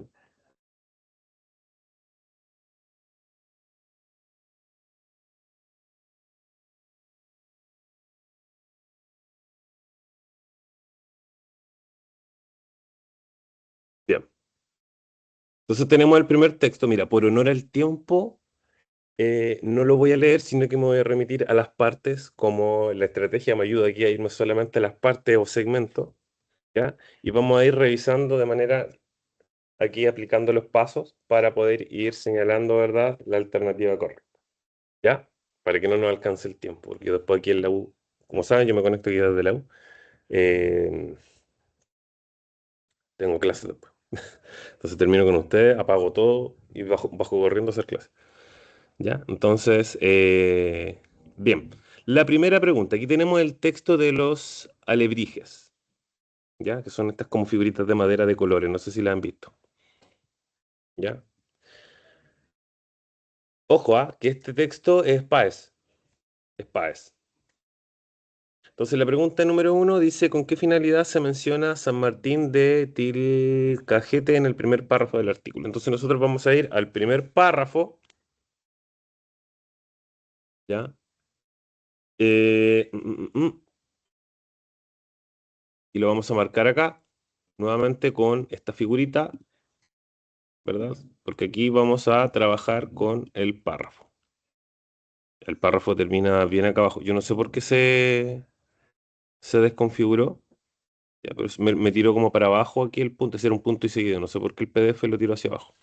Bien. Entonces tenemos el primer texto. Mira, por honor al tiempo, no lo voy a leer, sino que me voy a remitir a las partes, como la estrategia me ayuda aquí a irme solamente a las partes o segmentos, ¿ya? Y vamos a ir revisando de manera, aquí aplicando los pasos para poder ir señalando, ¿verdad?, la alternativa correcta, ¿ya? Para que no nos alcance el tiempo, porque después aquí en la U, como saben, yo me conecto aquí desde la U, eh, tengo clases después. Entonces termino con ustedes, apago todo y bajo corriendo a hacer clases. ¿Ya? Entonces, bien. La primera pregunta. Aquí tenemos el texto de los alebrijes, ¿ya? Que son estas como figuritas de madera de colores. No sé si la han visto. ¿Ya? Ojo, que este texto es PAES. Es PAES. Entonces, la pregunta número 1 dice: ¿con qué finalidad se menciona San Martín de Tilcajete en el primer párrafo del artículo? Entonces, nosotros vamos a ir al primer párrafo, ¿ya? Eh, mm, mm, mm, mm. Y lo vamos a marcar acá, nuevamente con esta figurita, ¿verdad? Porque aquí vamos a trabajar con el párrafo. El párrafo termina bien acá abajo. Yo no sé por qué se desconfiguró. Ya, pero me tiró como para abajo aquí el punto, es decir, un punto y seguido. No sé por qué el PDF lo tiró hacia abajo.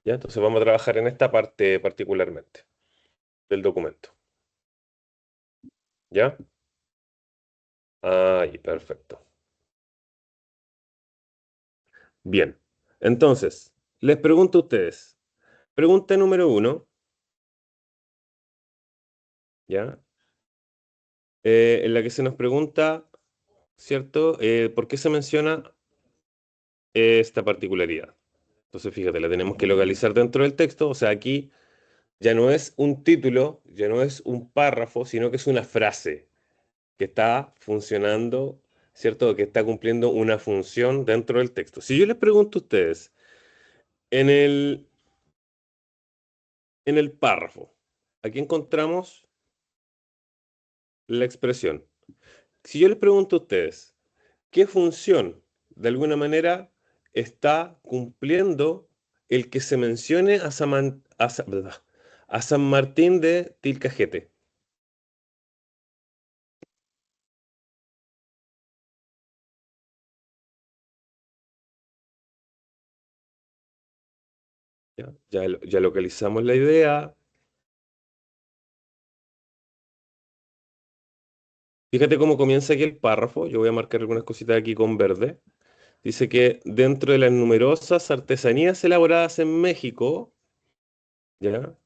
¿Ya? Entonces vamos a trabajar en esta parte particularmente del documento. ¿Ya? Ahí, perfecto. Bien. Entonces, les pregunto a ustedes. Pregunta número 1, ¿ya? En la que se nos pregunta, ¿cierto? ¿Por qué se menciona esta particularidad? Entonces, fíjate, la tenemos que localizar dentro del texto. O sea, aquí ya no es un título, ya no es un párrafo, sino que es una frase que está funcionando, ¿cierto? Que está cumpliendo una función dentro del texto. Si yo les pregunto a ustedes, en el párrafo, aquí encontramos la expresión. Si yo les pregunto a ustedes, ¿qué función, de alguna manera, está cumpliendo el que se mencione a a San Martín de Tilcajete. Ya localizamos la idea. Fíjate cómo comienza aquí el párrafo. Yo voy a marcar algunas cositas aquí con verde. Dice que dentro de las numerosas artesanías elaboradas en México, ¿ya?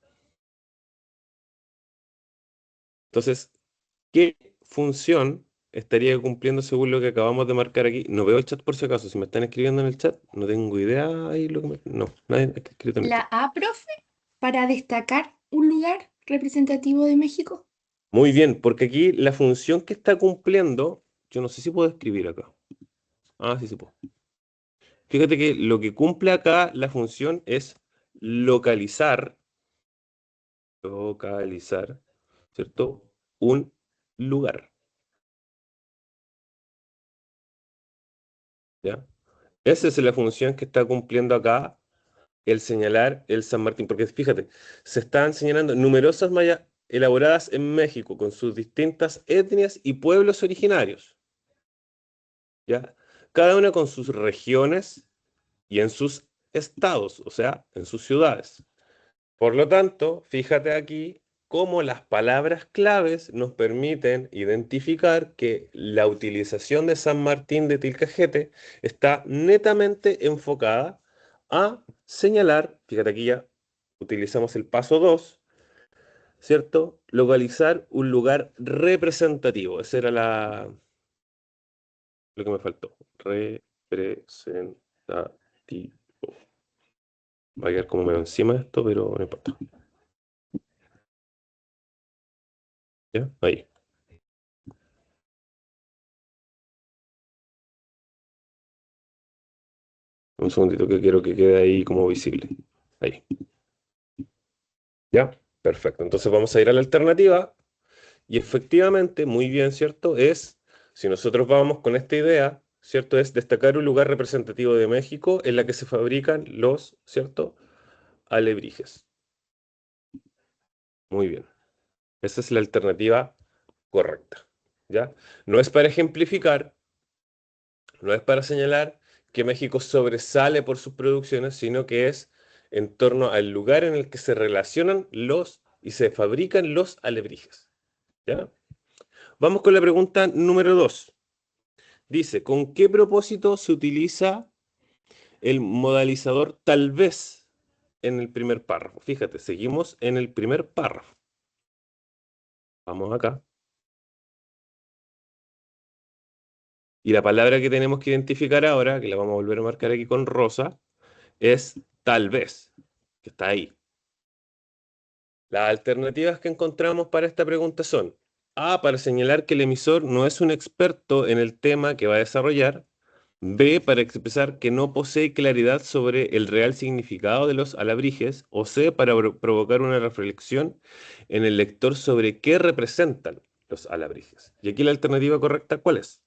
Entonces, ¿qué función estaría cumpliendo según lo que acabamos de marcar aquí? No veo el chat por si acaso. Si me están escribiendo en el chat, no tengo idea ahí lo que No, nadie ha escrito en el La chat. A, profe, para destacar un lugar representativo de México. Muy bien, porque aquí la función que está cumpliendo, yo no sé si puedo escribir acá. Ah, sí, sí puedo. Fíjate que lo que cumple acá la función es localizar, ¿cierto? Un lugar, ¿ya? Esa es la función que está cumpliendo acá el señalar el San Martín, porque fíjate, se están señalando numerosas mallas elaboradas en México con sus distintas etnias y pueblos originarios, ¿ya? Cada una con sus regiones y en sus estados, o sea, en sus ciudades. Por lo tanto, fíjate aquí cómo las palabras claves nos permiten identificar que la utilización de San Martín de Tilcajete está netamente enfocada a señalar, fíjate aquí ya utilizamos el paso 2, ¿cierto? Localizar un lugar representativo. Ese era lo que me faltó. Representativo. Va a quedar como medio encima de esto, pero no importa. ¿Ya? Ahí. Un segundito que quiero que quede ahí como visible. Ahí. ¿Ya? Perfecto. Entonces vamos a ir a la alternativa. Y efectivamente, muy bien, ¿cierto? Si nosotros vamos con esta idea, ¿cierto? Es destacar un lugar representativo de México en la que se fabrican los, ¿cierto? Alebrijes. Muy bien. Esa es la alternativa correcta. ¿Ya? No es para ejemplificar, no es para señalar que México sobresale por sus producciones, sino que es en torno al lugar en el que se relacionan los y se fabrican los alebrijes. ¿Ya? Vamos con la pregunta número 2. Dice, ¿con qué propósito se utiliza el modalizador tal vez en el primer párrafo? Fíjate, seguimos en el primer párrafo. Vamos acá. Y la palabra que tenemos que identificar ahora, que la vamos a volver a marcar aquí con rosa, es tal vez, que está ahí. Las alternativas que encontramos para esta pregunta son A, para señalar que el emisor no es un experto en el tema que va a desarrollar; B, para expresar que no posee claridad sobre el real significado de los alebrijes; o C, para provocar una reflexión en el lector sobre qué representan los alebrijes. Y aquí la alternativa correcta, ¿cuál es?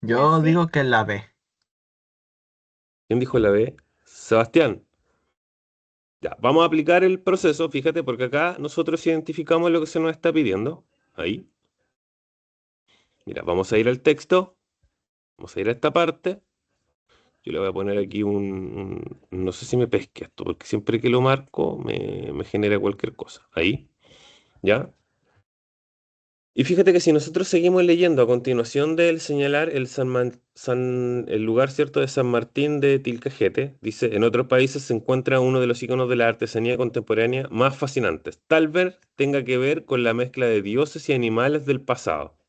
Yo C. digo que la B. ¿Quién dijo la B? Sebastián. Ya, vamos a aplicar el proceso, fíjate, porque acá nosotros identificamos lo que se nos está pidiendo. Ahí. Mira, vamos a ir al texto, vamos a ir a esta parte. Yo le voy a poner aquí no sé si me pesque esto, porque siempre que lo marco me genera cualquier cosa. Ahí, ¿ya? Y fíjate que si nosotros seguimos leyendo a continuación del señalar el lugar, ¿cierto?, de San Martín de Tilcajete, dice, en otros países se encuentra uno de los iconos de la artesanía contemporánea más fascinantes. Tal vez tenga que ver con la mezcla de dioses y animales del pasado.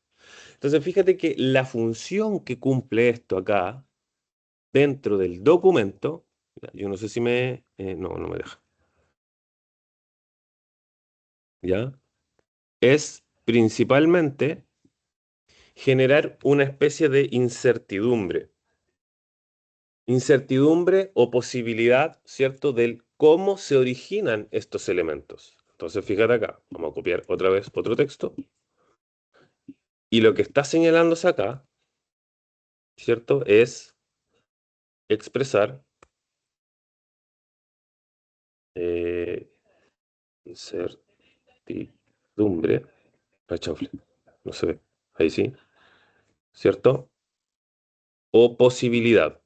Entonces, fíjate que la función que cumple esto acá, dentro del documento, yo no sé si no me deja. ¿Ya? Es principalmente generar una especie de incertidumbre. Incertidumbre o posibilidad, ¿cierto?, del cómo se originan estos elementos. Entonces, fíjate acá, vamos a copiar otra vez otro texto. Y lo que está señalándose acá, ¿cierto?, es expresar incertidumbre, chanfle, no se ve, ahí sí, ¿cierto? O posibilidad.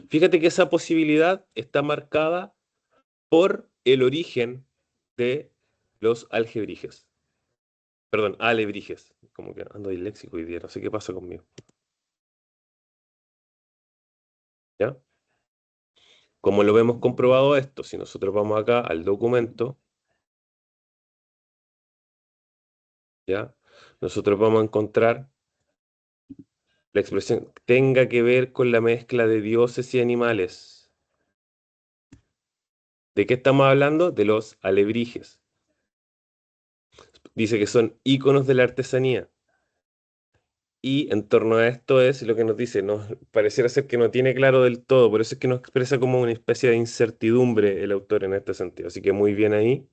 Fíjate que esa posibilidad está marcada por el origen de los alebrijes. Perdón, alebrijes. Como que ando disléxico hoy día, no sé qué pasa conmigo. ¿Ya? Como lo vemos comprobado esto, si nosotros vamos acá al documento, ¿ya? Nosotros vamos a encontrar la expresión tenga que ver con la mezcla de dioses y animales. ¿De qué estamos hablando? De los alebrijes. Dice que son íconos de la artesanía. Y en torno a esto es lo que nos dice, pareciera ser que no tiene claro del todo, por eso es que nos expresa como una especie de incertidumbre el autor en este sentido. Así que muy bien ahí,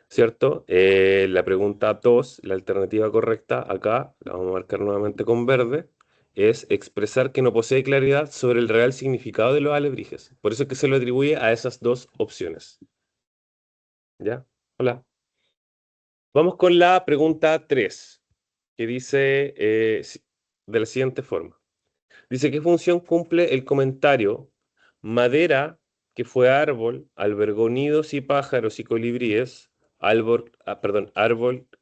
¿cierto? La pregunta 2, la alternativa correcta, acá, la vamos a marcar nuevamente con verde, es expresar que no posee claridad sobre el real significado de los alebrijes. Por eso es que se lo atribuye a esas dos opciones. ¿Ya? Hola. Vamos con la pregunta 3, que dice de la siguiente forma. Dice, ¿qué función cumple el comentario? Madera, que fue árbol, albergó nidos y pájaros y colibríes, árbol,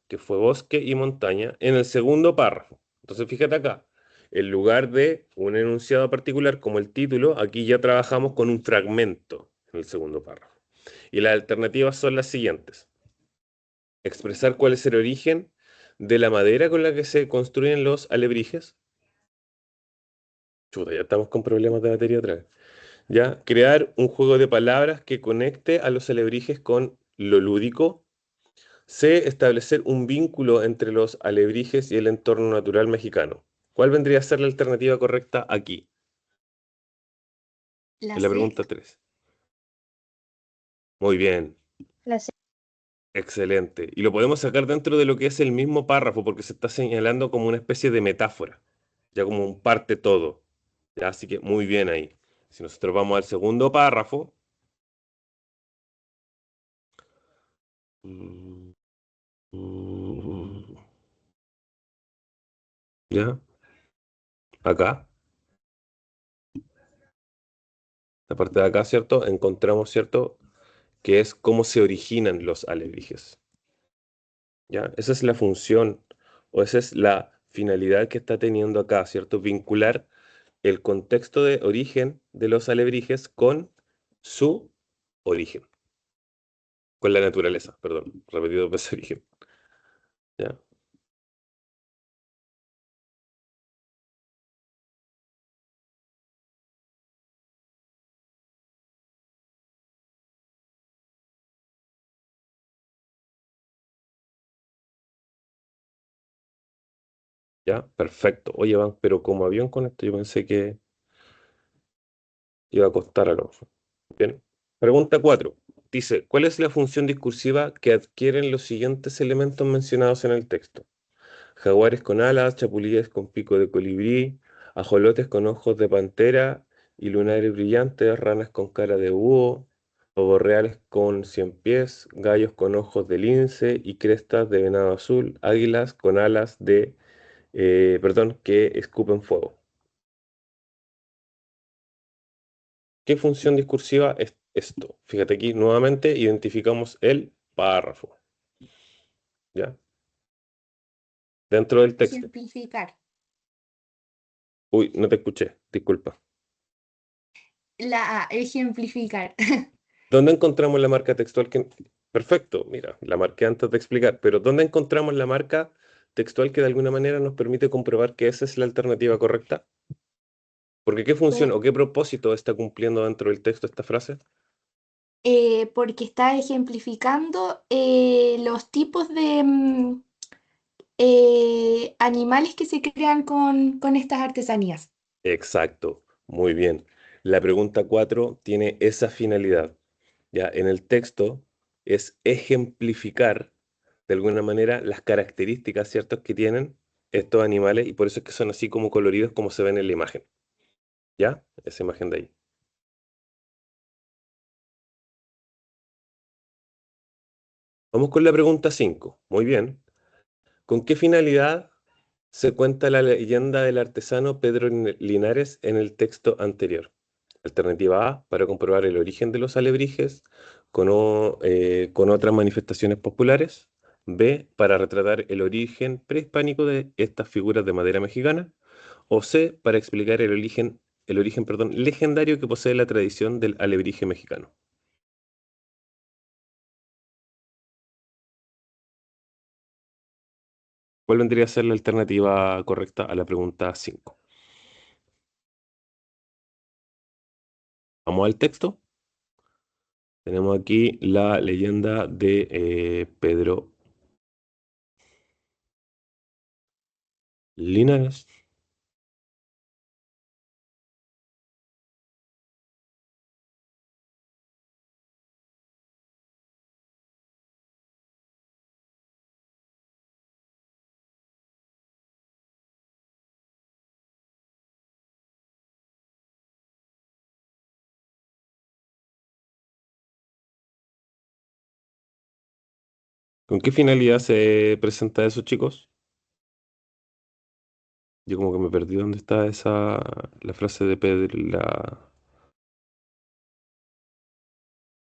que fue bosque y montaña, en el segundo párrafo. Entonces, fíjate acá, en lugar de un enunciado particular como el título, aquí ya trabajamos con un fragmento en el segundo párrafo. Y las alternativas son las siguientes. Expresar cuál es el origen de la madera con la que se construyen los alebrijes. Chuta, ya estamos con problemas de batería otra vez. ¿Ya? Crear un juego de palabras que conecte a los alebrijes con lo lúdico. C. Establecer un vínculo entre los alebrijes y el entorno natural mexicano. ¿Cuál vendría a ser la alternativa correcta aquí? La En la C. pregunta 3. Muy bien, La C. excelente. Y lo podemos sacar dentro de lo que es el mismo párrafo porque se está señalando como una especie de metáfora, ya como un parte todo. ¿Ya? Así que muy bien ahí. Si nosotros vamos al segundo párrafo, mm, ¿ya? Acá, la parte de acá, ¿cierto? Encontramos, ¿cierto? Que es cómo se originan los alebrijes. ¿Ya? Esa es la función o esa es la finalidad que está teniendo acá, ¿cierto? Vincular el contexto de origen de los alebrijes con su origen, con la naturaleza, perdón, repetido veces origen. ¿Ya? ¿Ya? Perfecto. Oye, Van, pero como avión con esto, yo pensé que iba a costar a lo mejor. Bien. Pregunta 4. Dice, ¿cuál es la función discursiva que adquieren los siguientes elementos mencionados en el texto? Jaguares con alas, chapulíes con pico de colibrí, ajolotes con ojos de pantera y lunares brillantes, ranas con cara de búho, pavos reales con 100 pies, gallos con ojos de lince y crestas de venado azul, águilas con alas que escupen fuego. ¿Qué función discursiva es esto? Fíjate aquí, nuevamente identificamos el párrafo. ¿Ya? Dentro del texto. Ejemplificar. Uy, no te escuché, disculpa. La A, ejemplificar. ¿Dónde encontramos la marca textual que... Perfecto, mira, la marqué antes de explicar, pero ¿dónde encontramos la marca textual que de alguna manera nos permite comprobar que esa es la alternativa correcta? Porque ¿qué función o qué propósito está cumpliendo dentro del texto esta frase? Porque está ejemplificando los tipos de animales que se crean con estas artesanías. Exacto, muy bien. La pregunta 4 tiene esa finalidad. Ya en el texto es ejemplificar de alguna manera las características, ¿cierto?, que tienen estos animales y por eso es que son así como coloridos como se ven en la imagen. ¿Ya? Esa imagen de ahí. Vamos con la pregunta 5. Muy bien. ¿Con qué finalidad se cuenta la leyenda del artesano Pedro Linares en el texto anterior? Alternativa A, para comprobar el origen de los alebrijes con otras manifestaciones populares. B, para retratar el origen prehispánico de estas figuras de madera mexicana. O C, para explicar el origen, legendario que posee la tradición del alebrije mexicano. ¿Cuál vendría a ser la alternativa correcta a la pregunta 5? Vamos al texto. Tenemos aquí la leyenda de Pedro Linares. ¿Con qué finalidad se presenta eso, chicos? Yo como que me perdí dónde está la frase de Pedro,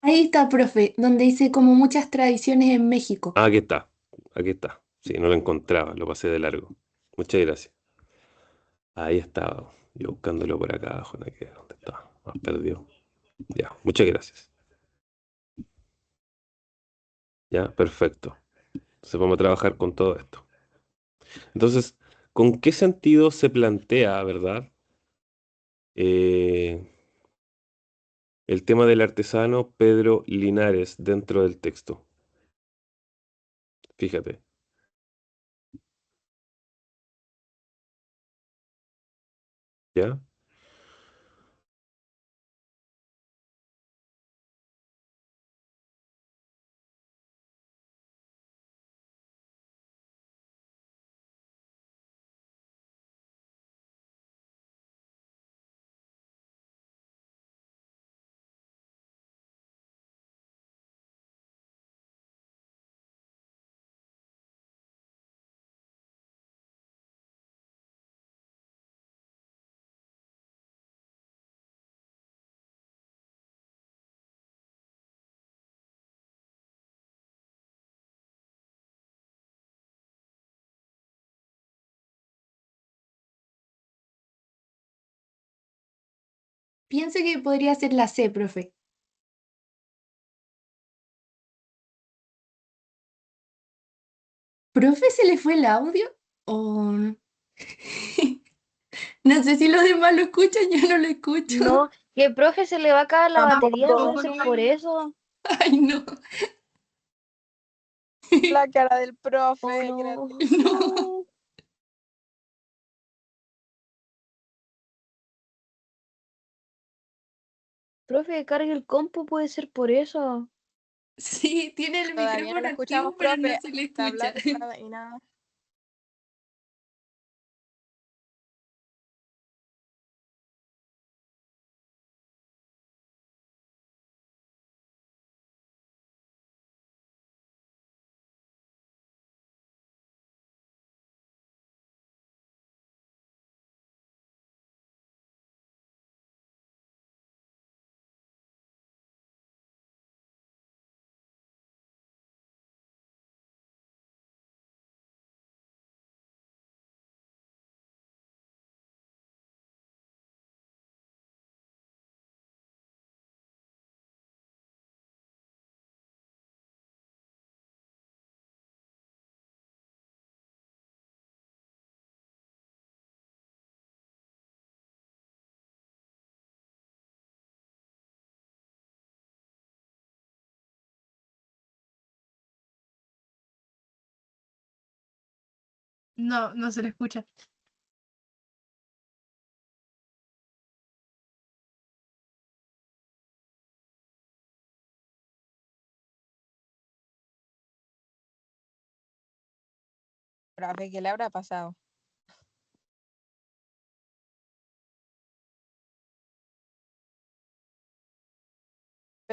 Ahí está, profe, donde dice como muchas tradiciones en México. Ah, aquí está, aquí está. Sí, no lo encontraba, lo pasé de largo. Muchas gracias. Ahí estaba, yo buscándolo por acá abajo, ¿no? ¿Dónde está? Más perdido. Ya, muchas gracias. Ya, perfecto. Entonces vamos a trabajar con todo esto. Entonces, ¿con qué sentido se plantea, verdad? Eh, el tema del artesano Pedro Linares dentro del texto. Fíjate. ¿Ya? Pienso que podría ser la C, profe. ¿Profe, se le fue el audio? ¿O no? No sé si los demás lo escuchan, yo no lo escucho. No, que profe se le va a acabar la batería, Tampoco. puede ser por eso. Ay, no. La cara del Oh, profe. no. No. Profe, cargue el compu, puede ser por eso. Sí, tiene el Todavía no micrófono lo escuchamos, activo, pero no profe. se le Está escucha. hablando nada y nada. No, no se le escucha. Profe, ¿qué le habrá pasado?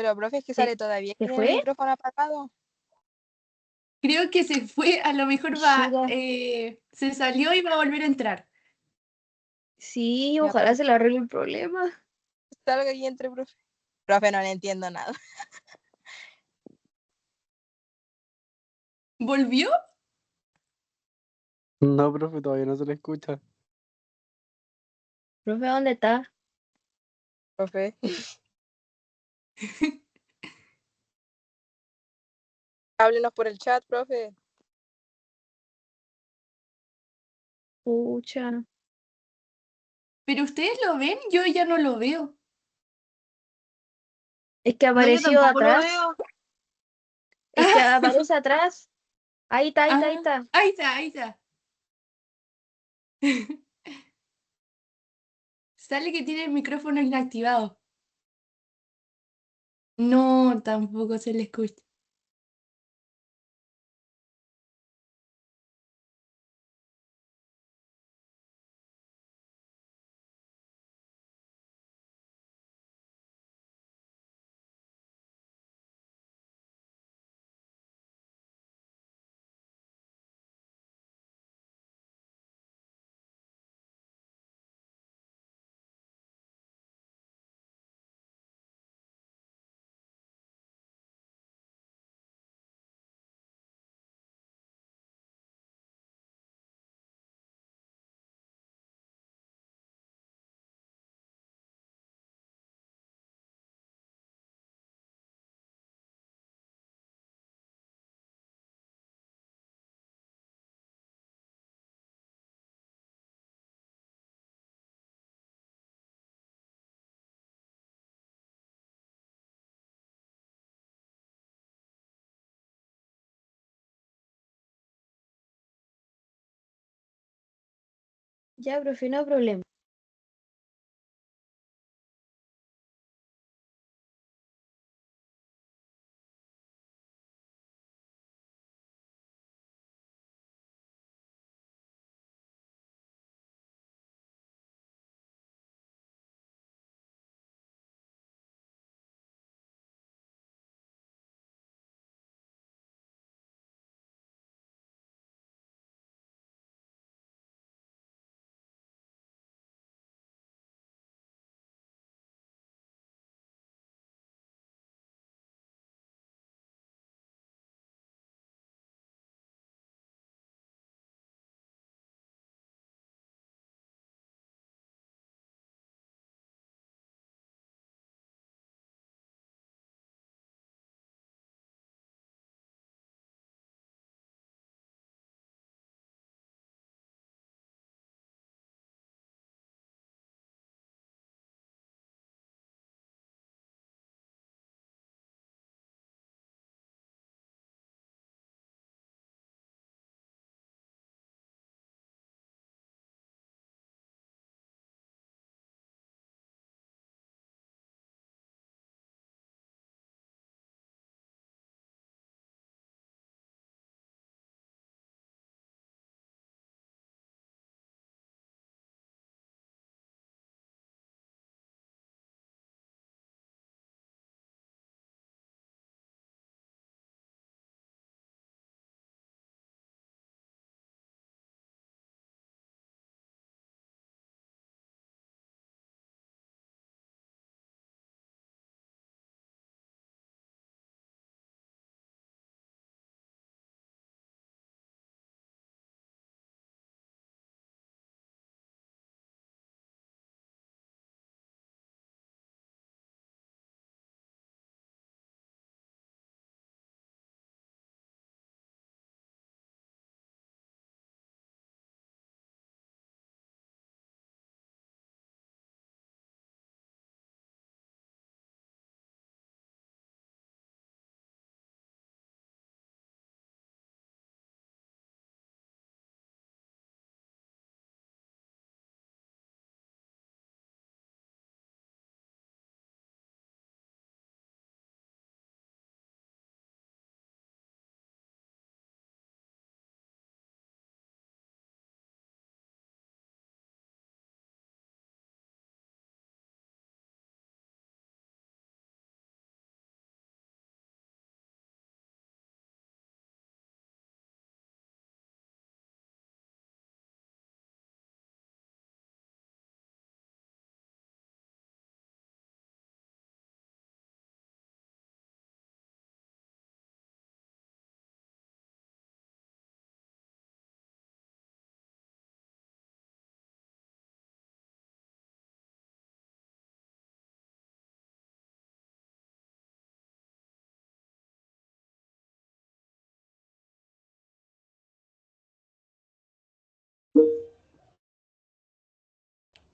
Pero, profe, es que ¿Se- sale todavía se con el fue? micrófono apagado. Creo que se fue, a lo mejor va, Chuta. se salió y va a volver a entrar. Sí, Ya, ojalá se le arregle el problema. salga y entre, profe. Profe, no le entiendo nada. ¿Volvió? No, profe, todavía no se le escucha. Profe, ¿dónde está? Profe. Háblenos por el chat, profe. Pucha. ¿Pero ustedes lo ven? Yo ya no lo veo. Es que No, yo apareció tampoco lo atrás. veo. Es que aparece atrás. Ahí está, ahí está, ahí Ah, está. ahí está, ahí está. Sale que tiene el micrófono inactivado. No, tampoco se le escucha. Ya, profe, no hay problema.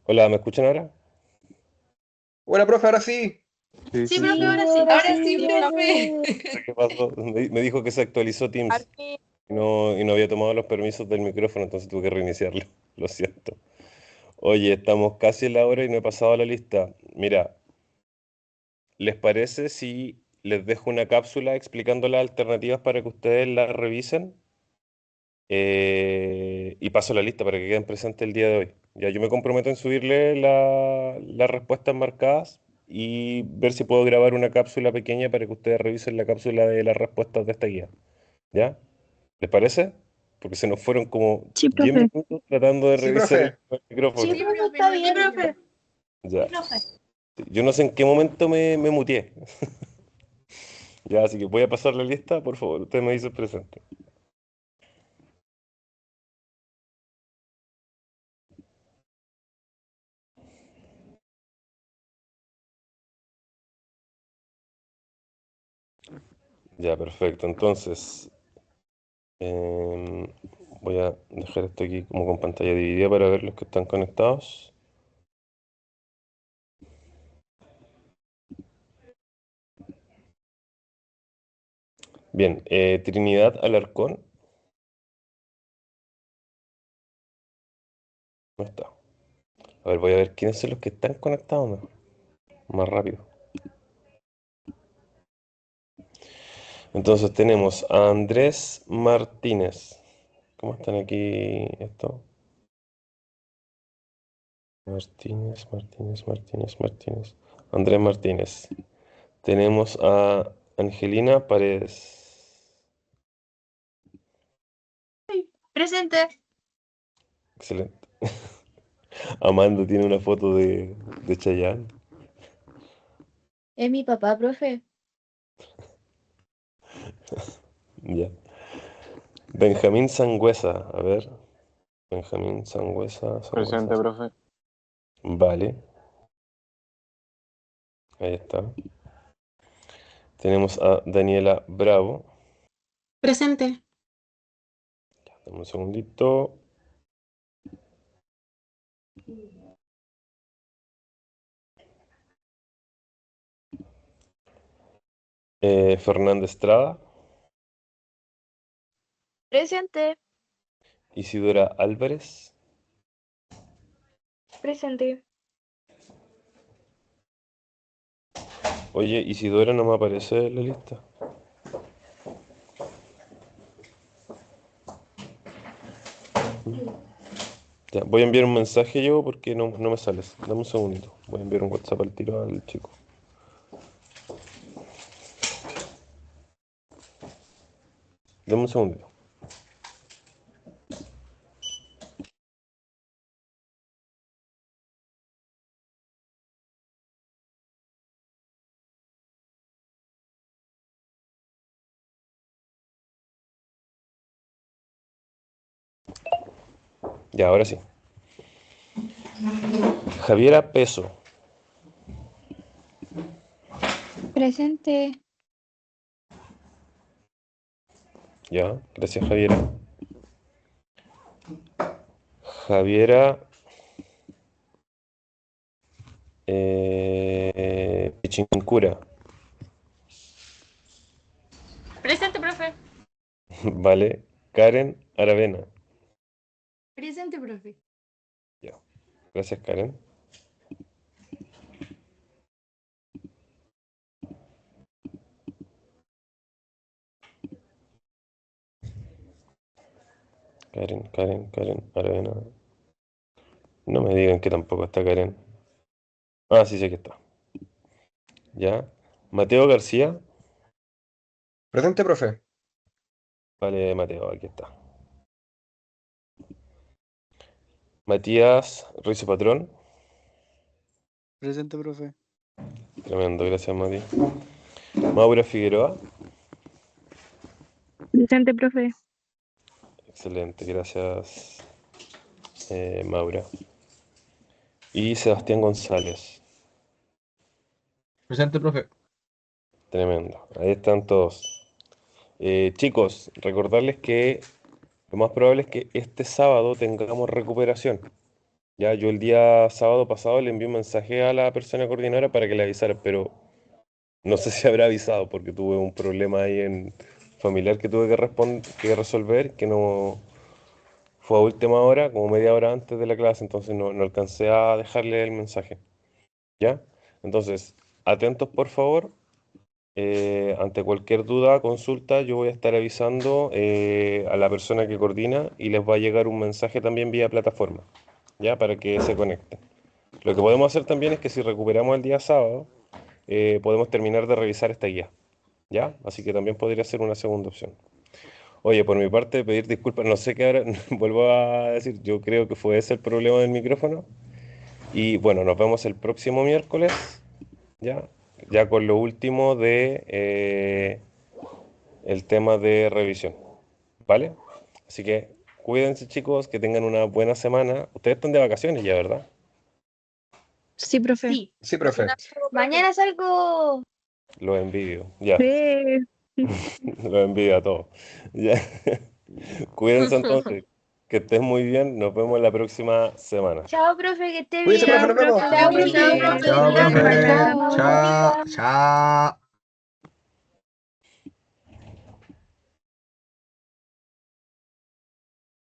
Hola, ¿me escuchan ahora? Buena, profe, ahora sí. Sí, Sí, sí, profe, sí. ahora sí. Ahora sí, profe. ¿Qué pasó? Me dijo que se actualizó Teams y no había tomado los permisos del micrófono, entonces tuve que reiniciarlo. Lo siento. Oye, estamos casi en la hora y no he pasado la lista. Mira, ¿les parece si les dejo una cápsula explicando las alternativas para que ustedes las revisen? Y paso la lista para que queden presentes el día de hoy. Ya yo me comprometo en subirle las respuestas marcadas y ver si puedo grabar una cápsula pequeña para que ustedes revisen la cápsula de las respuestas de esta guía. ¿Ya? ¿Les parece? Porque se nos fueron como Sí, 10 profe. minutos tratando de Sí, revisar profe. el micrófono. Sí, profe, está bien. Profe. Ya. Yo no sé en qué momento me muteé. Ya, así que voy a pasar la lista, por favor, ustedes me dicen presente. Ya, perfecto. Entonces, em, voy a dejar esto aquí como con pantalla dividida para ver los que están conectados. Bien, Trinidad Alarcón no está. A ver, voy a ver quiénes son los que están conectados mejor, más rápido. Entonces tenemos a Andrés Martínez. ¿Cómo están aquí esto? Martínez. Andrés Martínez. Tenemos a Angelina Paredes. Presente. Excelente. Amanda tiene una foto de Chayanne. Es mi papá, profe. Ya. Benjamín Sangüesa. A ver. Benjamín Sangüesa. Presente, profe. Vale. Ahí está. Tenemos a Daniela Bravo. Presente. Dame un segundito. Fernanda Estrada. Presente. Isidora Álvarez. Presente. Oye, Isidora no me aparece en la lista. Ya, voy a enviar un mensaje yo porque no me sales. Dame un segundito. Voy a enviar un WhatsApp al tiro al chico. Dame un segundito. Ya, ahora sí. Javiera Peso. Presente. Ya, gracias Javiera. Javiera Pichincura. Presente, profe. Vale. Karen Aravena. Presente, profe. Ya, gracias Karen. Karen Aravena. No me digan que tampoco está Karen. Ah, sí, sí que está. Ya. Mateo García. Presente, profe. Vale, Mateo, aquí está. Matías Rizo Patrón. Presente, profe. Tremendo, gracias Mati. Maura Figueroa. Presente, profe. Excelente, gracias Maura. Y Sebastián González. Presente, profe. Tremendo. Ahí están todos. Chicos, recordarles que lo más probable es que este sábado tengamos recuperación. Ya, yo el día sábado pasado le envié un mensaje a la persona coordinadora para que le avisara, pero no sé si habrá avisado porque tuve un problema ahí en familiar que tuve que resolver, que no fue a última hora, como media hora antes de la clase, entonces no alcancé a dejarle el mensaje. ¿Ya? Entonces, atentos por favor. Ante cualquier duda, consulta, yo voy a estar avisando a la persona que coordina y les va a llegar un mensaje también vía plataforma, ¿ya? Para que se conecten. Lo que podemos hacer también es que si recuperamos el día sábado, podemos terminar de revisar esta guía, ¿ya? Así que también podría ser una segunda opción. Oye, por mi parte, pedir disculpas, no sé qué ahora, vuelvo a decir, yo creo que fue ese el problema del micrófono. Y bueno, nos vemos el próximo miércoles, ¿ya? Ya con lo último de el tema de revisión, ¿vale? Así que cuídense chicos, que tengan una buena semana. Ustedes están de vacaciones ya, ¿verdad? Sí, profe. Sí. Sí, profe. Mañana salgo. Los envidio, ya. Sí. Los envidio a todos. Ya. Cuídense entonces. Que estés muy bien. Nos vemos la próxima semana. Chao, profe, que esté Cuídense, bien. profe, nos vemos. Chao, profe. profe. Chao, profe. Chao. Chao, chao.